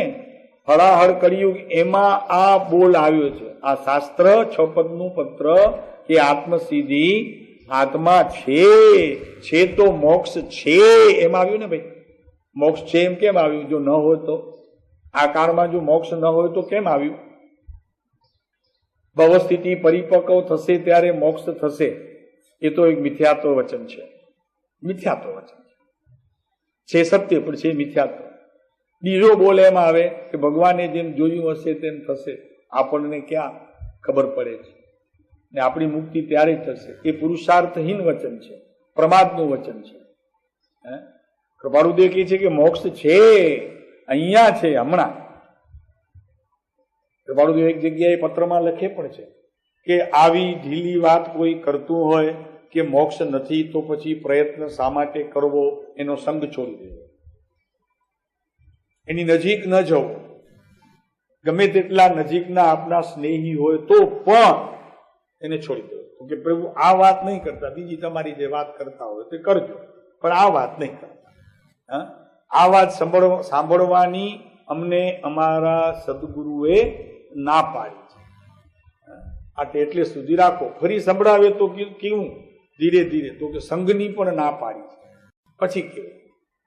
હળાહળ કળિયુગ, એમાં આ બોલ આવ્યો છે. આ શાસ્ત્ર 6 પદનું પત્ર કે આત્મસિદ્ધિ આત્મા છે તો મોક્ષ છે એમ આવ્યું ને ભાઈ. મોક્ષ છે એમ કેમ આવ્યું? જો ન હોય તો આ કાળમાં જો મોક્ષ ન હોય તો કેમ આવ્યું? ભવસ્થિતિ પરિપક્વ થશે ત્યારે મોક્ષ થશે. એ તો એક મિથ્યાત્વ વચન છે. મિથ્યાત્વ વચન છે સત્ય, પણ છે મિથ્યાત્વ. બીજો બોલ એમ આવે કે ભગવાને જેમ જોયું હશે તેમ થશે. આપણને ક્યાં ખબર પડે છે? ને આપણી મુક્તિ ત્યારે થશે. એ પુરુષાર્થહીન વચન છે, પ્રમાદનું વચન છે. કૃપાળુદેવ કહે છે કે મોક્ષ છે, અહીંયા છે, હમણાં. કૃપાળુદેવ એક જગ્યાએ પત્રમાં લખે પણ છે કે આવી ઢીલી વાત કોઈ કરતું હોય કે મોક્ષ નથી, તો પછી પ્રયત્ન શા માટે કરવો? એનો સંગ છોડી દેવો, એની નજીક ન જવું. ગમે તેટલા નજીકના આપના સ્નેહી હોય તો પણ એને છોડી દેવો કે પ્રભુ આ વાત નહીં કરતા, બીજી તમારી જે વાત કરતા હોય તે કરજો, પણ આ વાત નહીં કરતા. આ વાત સાંભળવાની અમને અમારા સદગુરુએ ના પાડી છે. આ એટલે સુધી રાખો. ફરી સંભળાવે તો કેવું? ધીરે ધીરે. તો કે સંઘની પણ ના પાડી છે. પછી કેવું?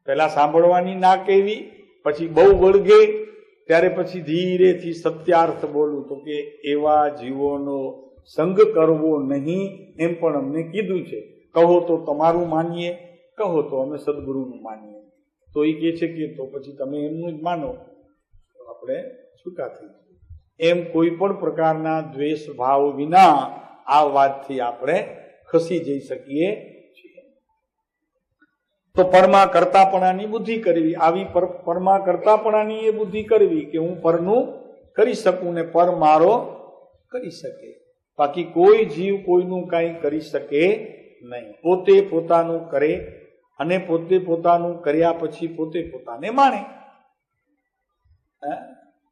પહેલા સાંભળવાની ના કહેવી, પછી બહુ વળગે, ત્યારે પછી ધીરેથી સત્યાર્થ બોલું. તો કે એવા જીવોનો સંગ કરવો નહીં એમ પણ અમને કીધું છે. કહો તો તમારું માનીએ, કહો તો અમે સદગુરુનું માનીએ. તો એ કહે છે કે તો પછી તમે એમનું જ માનો, આપણે છૂટા થઈ જઈએ. એમ કોઈ પણ પ્રકારના દ્વેષ ભાવ વિના આ વાતથી આપણે ખસી જઈ શકીએ છીએ. તો પરમા કરતાપણાની બુદ્ધિ કરવી. આવી પરમા કરતાપણાની એ બુદ્ધિ કરવી કે હું પરનું કરી શકું ને પર મારો કરી શકે. બાકી કોઈ જીવ કોઈનું કાંઈ કરી શકે નહીં. પોતે પોતાનું કરે અને પોતે પોતાનું કર્યા પછી પોતે પોતાને માણે.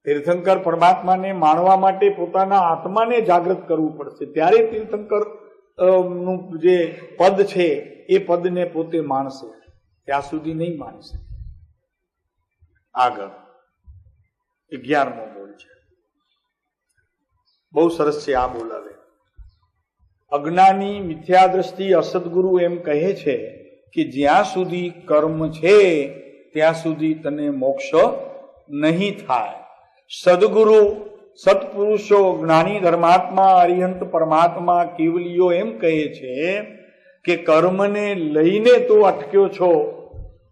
તીર્થંકર પરમાત્માને માણવા માટે પોતાના આત્માને જાગૃત કરવું પડશે, ત્યારે તીર્થંકર નું જે પદ છે એ પદને પોતે માણશે. ત્યાં સુધી નહીં માનશે. આગળ 11મો બોલ છે, બહુ સરસ છે આ બોલ. હવે અજ્ઞાની મિથ્યા દ્રષ્ટિ અસદગુરુ એમ કહે છે કે જ્યાં સુધી કર્મ છે ત્યાં સુધી તને મોક્ષ નહીં થાય. સદગુરુ, સત્પુરુષો, જ્ઞાની ધર્માત્મા, અરિહંત પરમાત્મા, કેવલીઓ એમ કહે છે કે કર્મને લઈને તું અટક્યો છો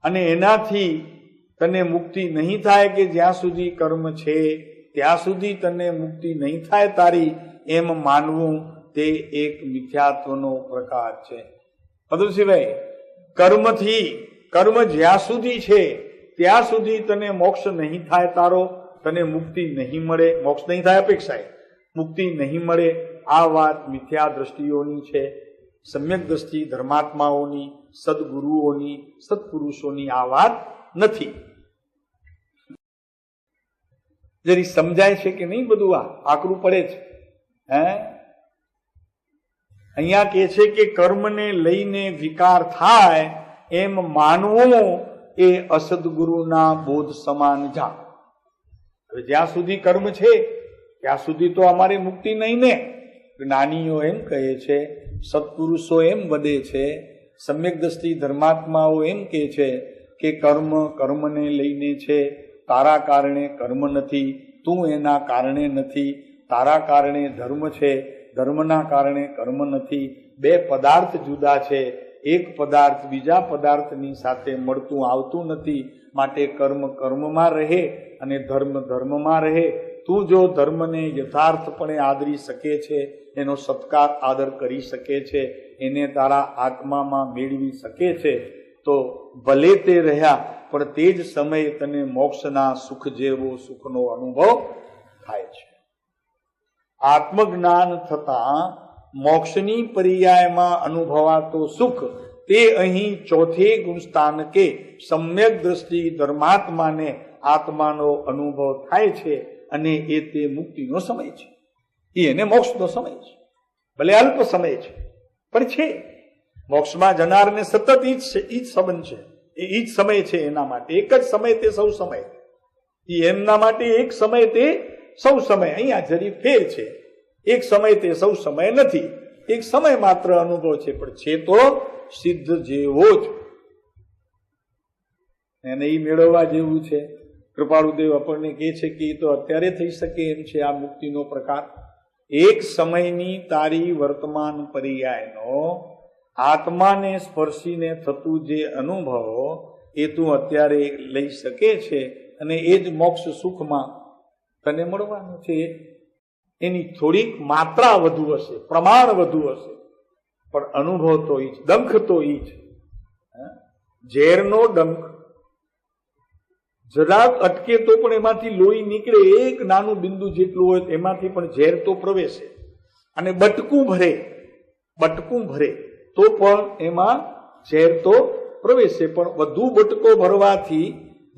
અને એનાથી તને મુક્તિ નહીં થાય, કે જ્યાં સુધી કર્મ છે ત્યાં સુધી તને મુક્તિ નહીં થાય તારી, એમ માનવું તે એક મિથ્યાત્વનો પ્રકાર છે. અદુસિભાઈ, કર્મ જ્યાં સુધી છે ત્યાં સુધી તને મોક્ષ નહીં થાય તારો, તને મુક્તિ નહીં મળે, મોક્ષ નહીં થાય અપેક્ષાએ મુક્તિ નહીં મળે, આ વાત મિથ્યા દ્રષ્ટિઓની છે. સમ્યક દ્રષ્ટિ ધર્માત્માઓની, સદગુરુઓની, સત્પુરુષોની આ વાત નથી. જરી સમજાય છે કે નહીં? બધું આ આકરું પડે છે. અહીંયા કે છે કે કર્મને લઈને વિકાર થાય એમ માનવું એ અસદગુરુના બોધ સમાન જાણ. હવે જ્યાં સુધી કર્મ છે ત્યાં સુધી તો અમારે મુક્તિ નહીં ને. જ્ઞાનીઓ એમ કહે છે, સત્પુરુષો એમ વધે છે, સમ્યક દ્રષ્ટિ ધર્માત્માઓ એમ કહે છે કે કર્મને લઈને છે, તારા કારણે કર્મ નથી, તું એના કારણે નથી, તારા કારણે ધર્મ છે, ધર્મના કારણે કર્મ નથી. બે પદાર્થ જુદા છે, એક પદાર્થ બીજા પદાર્થની સાથે મળતું આવતું નથી, માટે કર્મ કર્મમાં રહે અને ધર્મ ધર્મમાં રહે. તું જો ધર્મને યથાર્થપણે આદરી શકે છે, એનો સત્કાર આદર કરી શકે છે, એને તારા આત્મામાં મેળવી શકે છે, તો ભલે તે રહ્યા, પણ તે જ સમયે તને મોક્ષના સુખ જેવો સુખનો અનુભવ થાય છે. આત્મજ્ઞાન થતા મોક્ષની પર્યાયમાં અનુભવાતો સુખ તે અહીં ચોથે ગુણસ્થાન કે સમ્યક દ્રષ્ટિ ધર્માત્માને આત્માનો અનુભવ થાય છે, અને એ તે મુક્તિનો સમય છે, એને મોક્ષનો સમય છે. ભલે અલ્પ સમય છે પણ છે. મોક્ષમાં જનારને સતત ઈ જ સંબંધ છે, એ જ સમય છે એના માટે. એક જ સમય તે સૌ સમય, એમના માટે એક સમય તે સૌ સમય. અહીંયા જરી ફેર છે, એક સમય તે સૌ સમય નથી, એક સમય માત્ર અનુભવ છે, પણ છે તો સિદ્ધ જેવો જ, એને એ મેળવવા જેવું છે. કૃપાળુદેવ આપણને કહે છે કે એ તો અત્યારે થઈ શકે એમ છે આ મુક્તિનો પ્રકાર. એક સમયની તારી વર્તમાન પર્યાયનો આત્માને સ્પર્શીને થતું જે અનુભવ એ તું અત્યારે લઈ શકે છે, અને એ જ મોક્ષ સુખમાં તને મળવાનું છે. એની થોડીક માત્રા વધુ હશે, પ્રમાણ વધુ હશે, પણ અનુભવ તો ઈ જ, ડંખ તો ઈ જ. ઝેરનો ડંખ જરાક અટકે તો પણ એમાંથી લોહી નીકળે, એક નાનું બિંદુ જેટલું હોય એમાંથી પણ ઝેર તો પ્રવેશે. અને બટકું ભરે તો પણ એમાં ઝેર તો પ્રવેશે, પણ વધુ બટકો ભરવાથી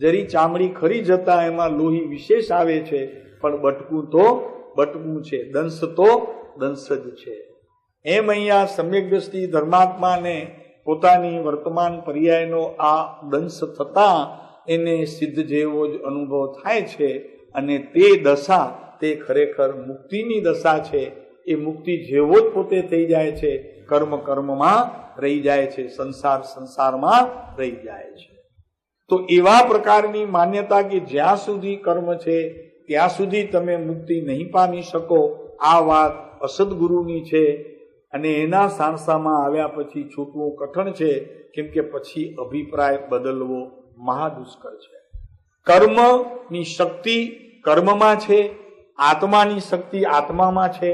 જરી ચામડી ખરી જતા એમાં લોહી વિશેષ આવે છે, પણ બટકું તો બટકું છે, દંશ તો દંશ જ છે. એમ અહીંયા સમ્યક દ્રષ્ટિ ધર્માત્માને પોતાની વર્તમાન પર્યાયનો આ દંશ થતા એને સિદ્ધ જેવો જ અનુભવ થાય છે, અને તે દશા તે ખરેખર મુક્તિની દશા છે. એ મુક્તિ જેવો જ પોતે થઈ જાય છે, કર્મ કર્મમાં રહી જાય છે, સંસાર સંસારમાં રહી જાય છે. તો એવા પ્રકારની માન્યતા કે જ્યાં સુધી કર્મ છે ત્યાં સુધી તમે મુક્તિ નહીં પામી શકો, આ વાત અસદગુરુની છે. અને એના સાણસામાં આવ્યા પછી છૂટવું કઠણ છે, કેમ કે પછી અભિપ્રાય બદલવો મહાદુષ્કર છે. કર્મની શક્તિ કર્મમાં છે, આત્માની શક્તિ આત્મામાં છે.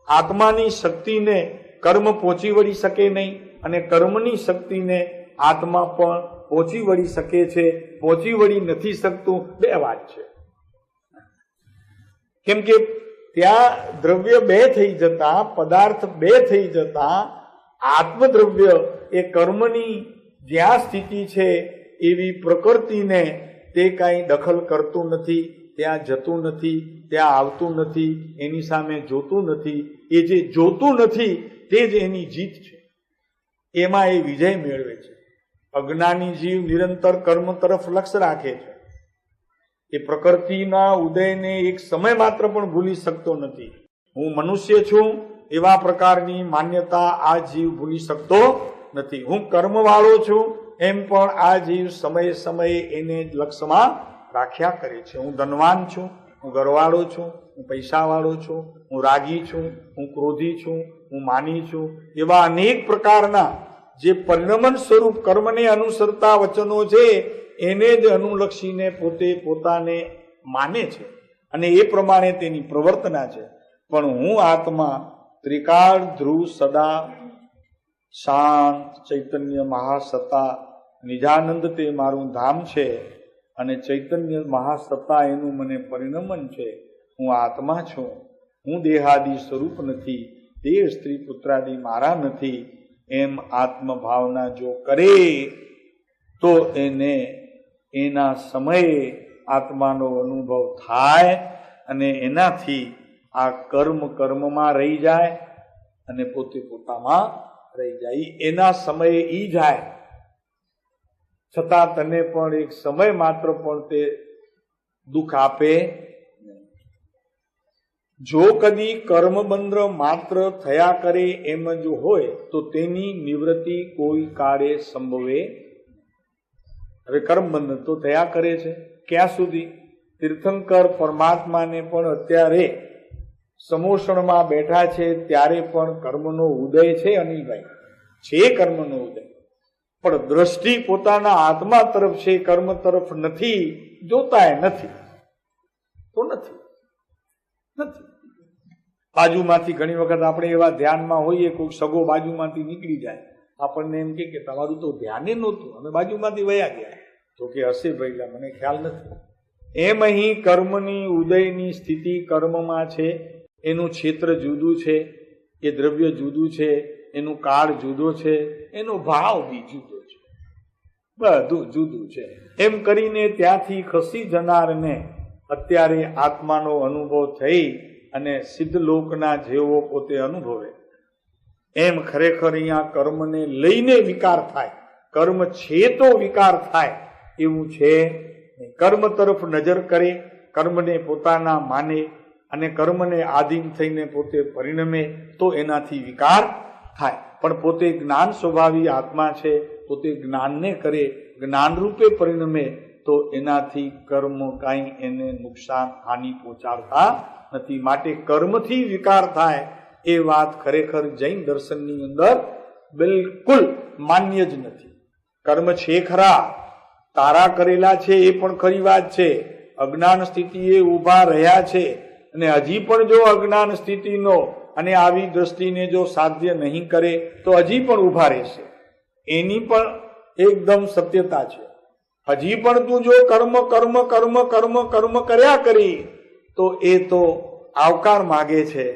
આત્માની શક્તિને કર્મ પહોંચી વળી શકે નહીં, અને કર્મની શક્તિને આત્મા પણ પહોંચી વળી શકે છે, પહોંચી વળી નથી શકતું. બે વાત છે. કેમ કે ત્યાં દ્રવ્ય બે થઈ જતા, પદાર્થ બે થઈ જતા, આત્મદ્રવ્ય એ કર્મની જ્યાં સ્થિતિ છે એવી પ્રકૃતિને તે કાંઈ દખલ કરતું નથી, ત્યાં જતું નથી, ત્યાં આવતું નથી, એની સામે જોતું નથી. એ જે જોતું નથી તે જ એની જીત છે, એમાં એ વિજય મેળવે છે. અજ્ઞાની જીવ નિરંતર કર્મ તરફ લક્ષ્ય રાખે છે. એ પ્રકૃતિના ઉદયને એક સમય માત્ર પણ ભૂલી શકતો નથી. હું મનુષ્ય છું એવા પ્રકારની માન્યતા આ જીવ ભૂલી શકતો નથી. હું કર્મવાળો છું એમ પણ આ જીવ સમયે સમયે એને લક્ષ્યમાં રાખ્યા કરે છે. હું ધનવાન છું, હું ઘરવાળો છું, હું પૈસાવાળો છું, હું રાગી છું, હું ક્રોધી છું, હું માની છું, એવા અનેક પ્રકારના જે પરિણમન સ્વરૂપ કર્મને અનુસરતા વચનો છે એને જ અનુલક્ષીને પોતે પોતાને માને છે અને એ પ્રમાણે તેની પ્રવર્તના છે. પણ હું આત્મા ત્રિકાળ ધ્રુવ સદા શાંત ચૈતન્ય મહાસત્તા નિજાનંદ તે મારું ધામ છે અને ચૈતન્ય મહાસત્તા એનું મને પરિણમન છે. હું આત્મા છું, હું દેહાદી સ્વરૂપ નથી, દેહ સ્ત્રી પુત્રાદી મારા નથી. એમ આત્મભાવના જો કરે તો એને એના સમયે આત્માનો અનુભવ થાય અને એનાથી આ કર્મમાં રહી જાય અને પોતે પોતામાં રહી જાય. એના સમયે ઈ જાય છતાં તને પણ એક સમય માત્ર પણ તે દુઃખ આપે. જો કદી કર્મબંધ માત્ર થયા કરે એમ જો હોય તો તેની નિવૃત્તિ કોઈ કાળે સંભવે. હવે કર્મબંધ તો થયા કરે છે ક્યાં સુધી? તીર્થંકર પરમાત્માને પણ અત્યારે સમોષણમાં બેઠા છે ત્યારે પણ કર્મનો ઉદય છે. અનિલભાઈ, છે કર્મનો ઉદય, પણ દ્રષ્ટિ પોતાના આત્મા તરફ છે, કર્મ તરફ નથી. જોતાય નથી તો નથી. બાજુમાંથી ઘણી વખત આપણે એવા ધ્યાનમાં હોઈએ, કોઈ સગો બાજુમાંથી નીકળી જાય, આપણને એમ કે તમારું તો ધ્યાને નહોતું, અમે બાજુમાંથી વયા ગયા. તો કે હશે ભાઈ, મને ખ્યાલ નથી. એમ અહીં કર્મની ઉદયની સ્થિતિ કર્મમાં છે. એનું ક્ષેત્ર જુદું છે, એ દ્રવ્ય જુદું છે, એનું કાળ જુદો છે, એનો ભાવ બી જુદો છે, બધું જુદું છે. એમ કરીને ત્યાંથી ખસી જનારને અત્યારે આત્માનો અનુભવ થઈ અને સિદ્ધ લોકના જેવો પોતે અનુભવે. એમ ખરેખર અહીંયા કર્મને લઈને વિકાર થાય, કર્મ છે તો વિકાર થાય એવું છે. કર્મ તરફ નજર કરે, કર્મને પોતાના માને અને કર્મને આધીન થઈને પોતે પરિણમે તો એનાથી વિકાર થાય. પણ પોતે જ્ઞાન સ્વભાવી આત્મા છે, પોતે જ્ઞાનને કરે, જ્ઞાન રૂપે પરિણમે તો એનાથી કર્મ કાંઈ એને નુકસાન હાનિ પહોંચાડતા નથી. માટે કર્મથી વિકાર થાય એ વાત ખરેખર જૈન દર્શનની અંદર બિલકુલ માન્ય જ નથી. કર્મ છે ખરા, તારા કરેલા છે એ પણ ખરી વાત છે. અજ્ઞાન સ્થિતિએ ઊભા રહ્યા છે અને હજી પણ જો અજ્ઞાન સ્થિતિનો અને આવી દ્રષ્ટિને જો સાધ્ય નહીં કરે તો હજી પણ ઊભા રહેશે. એની પણ એકદમ સત્યતા છે. હજી પણ તું જો કર્મ કર્મ કર્મ કર્મ કર્મ કર્યા કરી તો એ તો આવકાર માગે છે.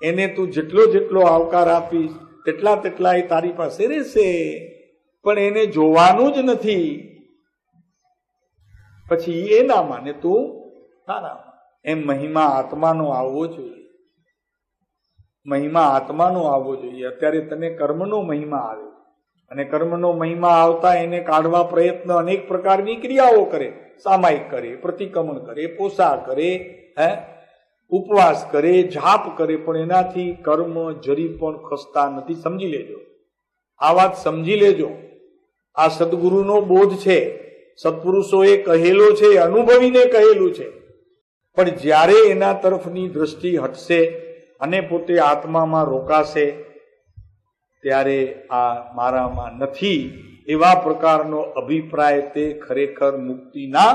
એને તું જેટલો આવકાર આપીશ તેટલા એ તારી પાસે રહેશે, પણ એને જોવાનું જ નથી. પછી એના માને તું તારા. એમ મહિમા આત્માનો આવવો જોઈએ, મહિમા આત્માનો આવવો જોઈએ. અત્યારે તને કર્મનો મહિમા આવે અને કર્મનો મહિમા આવતા એને કાઢવા પ્રયત્ન અનેક પ્રકારની ક્રિયાઓ કરે, સામાયિક કરે, પ્રતિક્રમણ કરે, પોષા કરે, ઉપવાસ કરે, જાપ કરે, પણ એનાથી કર્મ જરી પણ ખસતા નથી. સમજી લેજો, આ વાત સમજી લેજો. આ સદગુરુનો બોધ છે, સત્પુરુષોએ કહેલો છે, અનુભવીને કહેલું છે. પણ જ્યારે એના તરફની દ્રષ્ટિ હટશે અને પોતે આત્મામાં રોકાશે ત્યારે આ મારામાં નથી એવા પ્રકારનો અભિપ્રાય તે ખરેખર મુક્તિના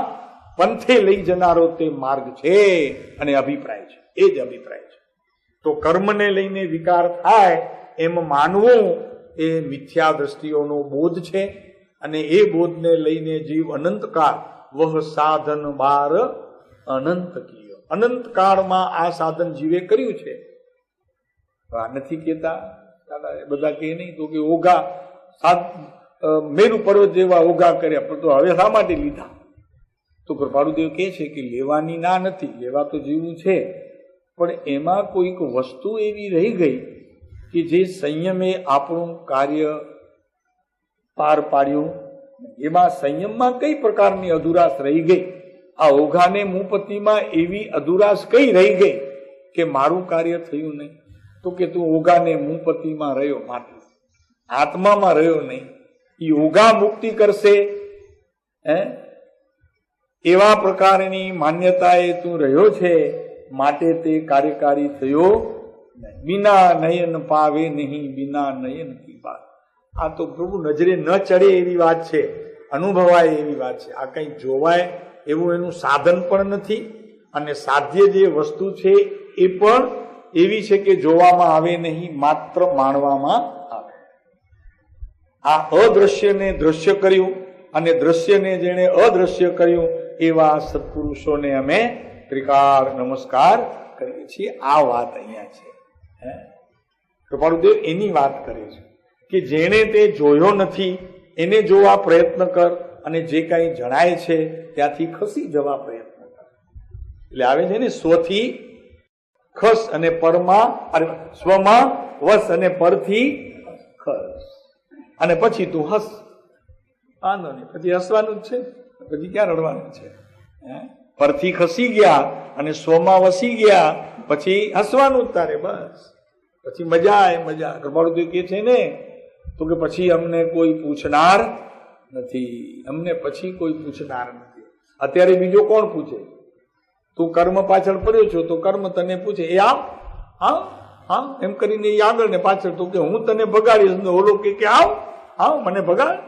પંથે લઈ જનારો તે માર્ગ છે અને અભિપ્રાય છે. એ જ અભિપ્રાય છે. તો કર્મને લઈને વિકાર થાય એમ માનવું એ મિથ્યા દ્રષ્ટિઓનો બોધ છે અને એ બોધને લઈને જીવ અનંતકાળ વહ સાધન બાર અનંત કીયો. અનંતકાળમાં આ સાધન જીવે કર્યું છે. આ નથી કેતા બધા કે નહીં તો કે ઓઘા મેરુ પર્વત જેવા ઓઘા કર્યા, પણ તો હવે શા માટે લીધા? તો કૃપાળુદેવ કહે છે કે લેવાની ના નથી, લેવા તો જીવવું છે, પણ એમાં કોઈક વસ્તુ એવી રહી ગઈ કે જે સંયમે આપણું કાર્ય પાર પાડ્યું. એમાં સંયમમાં કઈ પ્રકારની અધુરાશ રહી ગઈ? આ ઓઘાને મુપતિમાં એવી અધુરાશ કઈ રહી ગઈ કે મારું કાર્ય થયું નહીં? તો કે તું ઓગાને મુપતિમાં રહ્યો માટે, આત્મામાં રહ્યો નહીં. એ ઓગા મુક્તિ કરશે એવા પ્રકારની માન્યતાએ તું રહ્યો છે, માટે તે કાર્યકારી થયો નહીં. બિના નયન પાવે નહીં, બિના નયન કી બાત. આ તો પ્રભુ નજરે ન ચડે એવી વાત છે, અનુભવાય એવી વાત છે. આ કંઈ જોવાય એવું એનું સાધન પણ નથી, અને સાધ્ય જે વસ્તુ છે એ પણ એવી છે કે જોવામાં આવે નહીં, માત્ર માણવામાં આવે. આ અદ્રશ્યને દ્રશ્ય કર્યું અને દ્રશ્યને જેણે અદ્રશ્ય કર્યું એવા સત્પુરુષોને અમે ત્રિકાળ નમસ્કાર કરીએ છીએ. આ વાત અહીંયા છે. કૃપાળુદેવ એની વાત કરે છે કે જેણે તે જોયો નથી એને જોવા પ્રયત્ન કર, અને જે કાંઈ જણાય છે ત્યાંથી ખસી જવા પ્રયત્ન કર. એટલે આવે છે ને, સ્વથી ખસ અને પરમાં, સ્વમાં વસ અને પરથી ખસ, અને પછી તું હસ. વાંધો નહીં, પછી હસવાનું જ છે, પછી ક્યાં રડવાનું છે? પરથી ખસી ગયા અને સ્વમાં વસી ગયા, પછી હસવાનું જ તારે, બસ. પછી મજા આવે, મજા. કૃપાળુદેવ કહે છે ને, તો કે પછી અમને કોઈ પૂછનાર નથી, અમને પછી કોઈ પૂછનાર નથી. અત્યારે બીજો કોણ પૂછે? તું કર્મ પાછળ પડ્યો છો તો કર્મ તને પૂછે, એ આવ આવ આવ એમ કરીને એ આગળ ને પાછળ, તો કે હું તને ભગાડીશ ને ઓલો કે આવ આવ મને ભગાડ.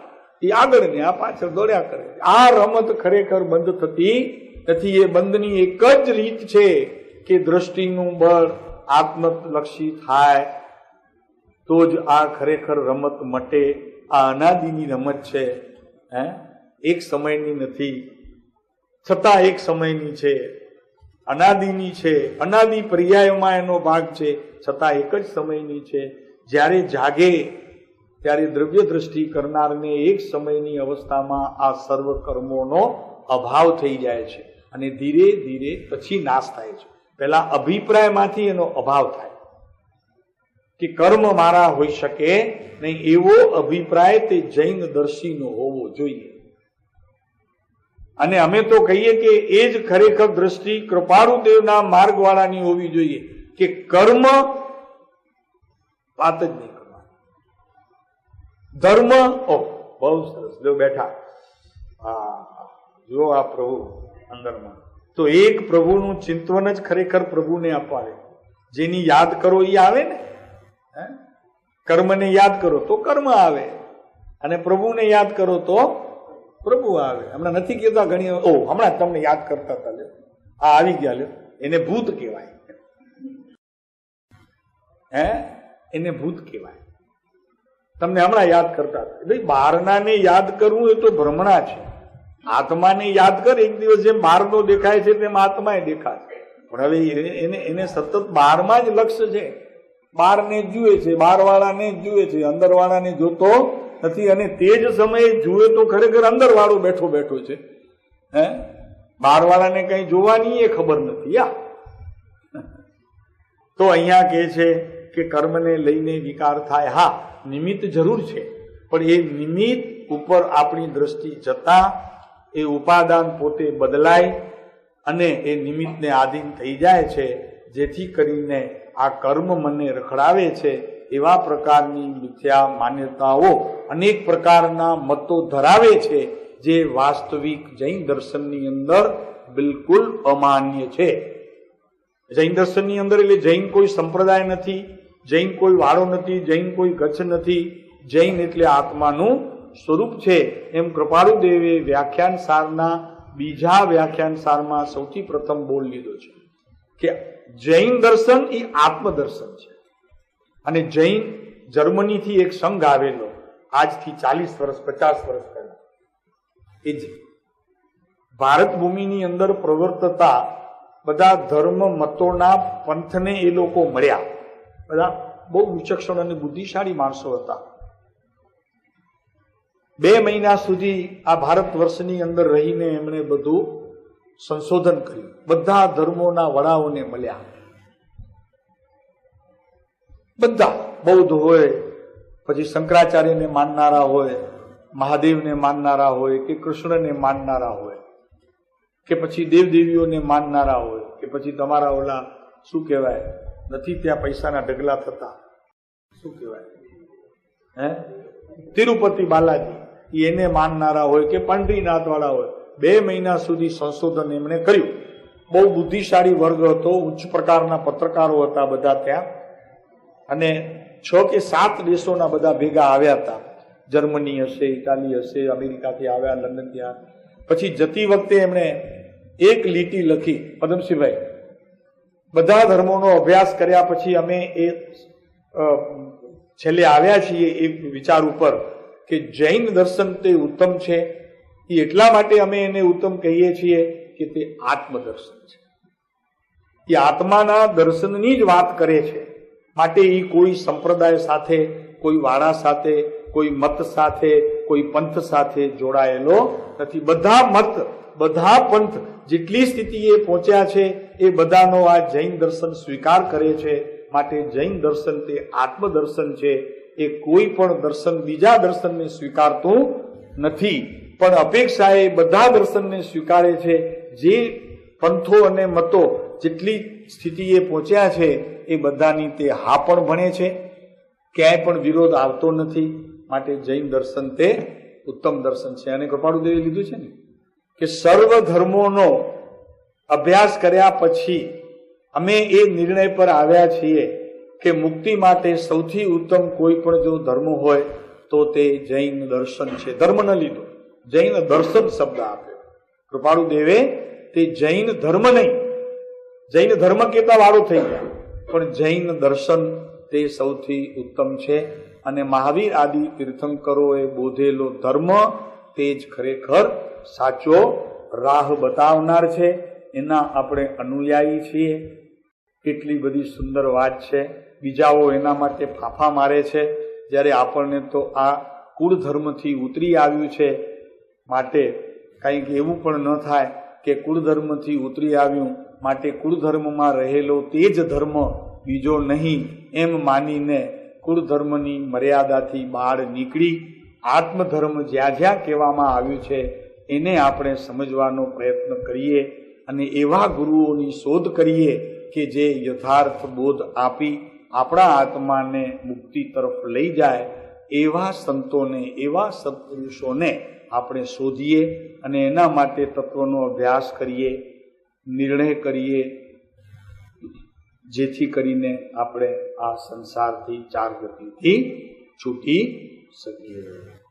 એ આગળ ને આ પાછળ દોડ્યા કરે. આ રમત ખરેખર બંધ થતી નથી. એ બંધની એક જ રીત છે કે દ્રષ્ટિનું બળ આત્મલક્ષી થાય તો જ આ ખરેખર રમત મટે. આ અનાદિની રમત છે, એક સમયની નથી, છતાં એક સમયની છે, અનાદિની છે. અનાદિ પર્યાયમાં એનો ભાગ છે, છતાં એક જ સમયની છે. જ્યારે જાગે ત્યારે દ્રવ્ય દ્રષ્ટિ કરનારને એક સમયની અવસ્થામાં આ સર્વ કર્મોનો અભાવ થઈ જાય છે, અને ધીરે ધીરે પછી નાશ થાય છે. પહેલા અભિપ્રાયમાંથી એનો અભાવ થાય કે કર્મ મારા હોઈ શકે નહીં, એવો અભિપ્રાય તે જૈન દર્શીનો હોવો જોઈએ. અને અમે તો કહીએ કે એ જ ખરેખર દ્રષ્ટિ કૃપાળુદેવના માર્ગવાળાની હોવી જોઈએ કે કર્મ વાત જ નહીં કરવાની. ધર્મ, બહુ સરસ, જો બેઠા, હા જો આ પ્રભુ અંદરમાં. તો એક પ્રભુનું ચિંતન જ ખરેખર પ્રભુને અપાવે. જેની યાદ કરો એ આવે ને. કર્મને યાદ કરો તો કર્મ આવે, અને પ્રભુને યાદ કરો તો પ્રભુ આવે. હમણાં નથી કહેતા ઘણી, હમણાં તમને યાદ કરતા હતા, લ્યો આ આવી ગયા, લ્યો એને ભૂત કહેવાય. એને ભૂત કહેવાય. તમને હમણાં યાદ કરતા હતા. ભાઈ બહારનાને યાદ કરવું એ તો ભ્રમણા છે. આત્માને યાદ કર, એક દિવસ જેમ બહારનો દેખાય છે તેમ આત્માએ દેખાશે. પણ હવે એને સતત બહારમાં જ લક્ષ્ય છે, બહારને જ જુએ છે, બહારવાળાને જ જુએ છે, અંદરવાળાને જોતો નથી. અને તે જ સમયે જુએ તો ખરેખર અંદરવાળો બેઠો બેઠો છે. બહારવાળાને કઈ જોવાની એ ખબર નથી. તો અહીંયા કહે છે કે કર્મને લઈને વિકાર થાય. હા, નિમિત્ત જરૂર છે, પણ એ નિમિત્ત ઉપર આપણી દ્રષ્ટિ જતા એ ઉપાદાન પોતે બદલાય અને એ નિમિત્તને આધીન થઈ જાય છે, જેથી કરીને આ કર્મ મને રખડાવે છે. એવા પ્રકારની મિથ્યા માન્યતાઓ અનેક પ્રકારના મતો ધરાવે છે, જે વાસ્તવિક જૈન દર્શનની અંદર બિલકુલ અમાન્ય છે. જૈન દર્શનની અંદર એટલે જૈન કોઈ સંપ્રદાય નથી, જૈન કોઈ વાળો નથી, જૈન કોઈ ગચ્છ નથી. જૈન એટલે આત્માનું સ્વરૂપ છે. એમ કૃપાળુદેવે વ્યાખ્યાન સારના બીજા વ્યાખ્યાન સારમાં સૌથી પ્રથમ બોલ લીધો છે કે જૈન દર્શન એ આત્મદર્શન છે. અને જૈન જર્મનીથી એક સંઘ આવેલો આજથી 40 વર્ષ 50 વર્ષ પહેલા, એ ભારત ભૂમિની અંદર પ્રવર્તતા બધા ધર્મ મતોના પંથને એ લોકો મળ્યા. બધા બહુ વિચક્ષણ અને બુદ્ધિશાળી માણસો હતા. 2 મહિના સુધી આ ભારત વર્ષની અંદર રહીને એમણે બધું સંશોધન કર્યું. બધા ધર્મોના વડાઓને મળ્યા. બધા, બૌદ્ધ હોય, પછી શંકરાચાર્યને માનનારા હોય, મહાદેવને માનનારા હોય, કે કૃષ્ણને માનનારા હોય, કે પછી દેવદેવીઓને માનનારા હોય, કે પછી તમારા ઓલા શું કહેવાય નથી ત્યાં પૈસાના ઢગલા થતા. શું કહેવાય, તિરુપતિ બાલાજી એને માનનારા હોય કે પાંડરીનાથ વાળા હોય, 2 મહિના સુધી સંશોધન એમણે કર્યું. બહુ બુદ્ધિશાળી વર્ગ હતો, ઉચ્ચ પ્રકારના પત્રકારો હતા બધા ત્યાં, અને 6 કે 7 દેશોના બધા ભેગા આવ્યા હતા. જર્મની હશે, ઇટાલી હશે, અમેરિકાથી આવ્યા, લંડનથી આવ્યા. પછી જતી વખતે એમણે એક લીટી લખી, પદમસિંહભાઈ, બધા ધર્મોનો અભ્યાસ કર્યા પછી અમે એ છેલ્લે આવ્યા છીએ એક વિચાર ઉપર કે જૈન દર્શન તે ઉત્તમ છે. એ એટલા માટે અમે એને ઉત્તમ કહીએ છીએ કે તે આત્મદર્શન છે. એ આત્માના દર્શનની જ વાત કરે છે. માટે એ કોઈ સંપ્રદાય સાથે, કોઈ વાળા સાથે, કોઈ મત સાથે, કોઈ પંથ સાથે જોડાયેલો નથી. બધા મત, બધા પંથ જેટલી સ્થિતિએ પહોંચ્યા છે એ બધાનો આ જૈન દર્શન સ્વીકાર કરે છે. માટે જૈન દર્શન તે આત્મદર્શન છે. એ કોઈ પણ દર્શન બીજા દર્શનને સ્વીકારતું નથી, પણ અપેક્ષા એ બધા દર્શનને સ્વીકારે છે. જે પંથો અને મતો જેટલી સ્થિતિએ પહોંચ્યા છે એ બધાની તે હા પણ ભણે છે, ક્યાંય પણ વિરોધ આવતો નથી. માટે જૈન દર્શન તે ઉત્તમ દર્શન છે. અને કૃપાળુદેવે લીધું છે ને કે સર્વ ધર્મોનો અભ્યાસ કર્યા પછી અમે એ નિર્ણય પર આવ્યા છીએ કે મુક્તિ માટે સૌથી ઉત્તમ કોઈ પણ જો ધર્મ હોય તો તે જૈન દર્શન છે. ધર્મ ન લીધો, જૈન દર્શન શબ્દ આપ્યો. કૃપાળુદેવે તે જૈન ધર્મ નહીં, જૈન ધર્મ કેતા વાળો થઈ ગયા, પણ જૈન દર્શન તે સૌથી ઉત્તમ છે. અને મહાવીર આદિ તીર્થંકરોએ બોધેલો ધર્મ તે જ ખરેખર સાચો રાહ બતાવનાર છે. એના આપણે અનુયાયી છીએ. કેટલી બધી સુંદર વાત છે. બીજાઓ એના માટે ફાંફા મારે છે, જ્યારે આપણને તો આ કુળ ધર્મથી ઉતરી આવ્યું છે. માટે કંઈક એવું પણ ન થાય કે કુળ ધર્મથી ઉતરી આવ્યું માટે કુળ ધર્મમાં રહેલો તે જ ધર્મ બીજો નહીં એમ માનીને કુળ ધર્મની મર્યાદાથી બહાર નીકળી આત્મધર્મ જ્યાં જ્યાં કહેવામાં આવ્યું છે એને આપણે સમજવાનો પ્રયત્ન કરીએ અને એવા ગુરુઓની શોધ કરીએ કે જે યથાર્થ બોધ આપી આપણા આત્માને મુક્તિ તરફ લઈ જાય. એવા સંતોને, એવા સત્પુરુષોને આપણે શોધીએ અને એના માટે તત્વનો અભ્યાસ કરીએ, નિર્ણય કરીએ, જેથી કરીને આપણે આ સંસારથી 4 ગતિથી છૂટી શકીએ.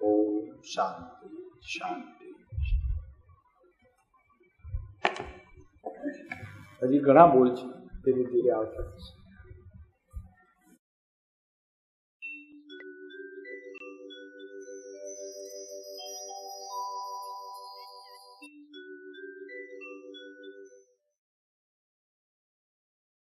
ઓમ શાંતિ શાંતિ. હજી ઘણા બોલ છે, ધીરે ધીરે આવતા.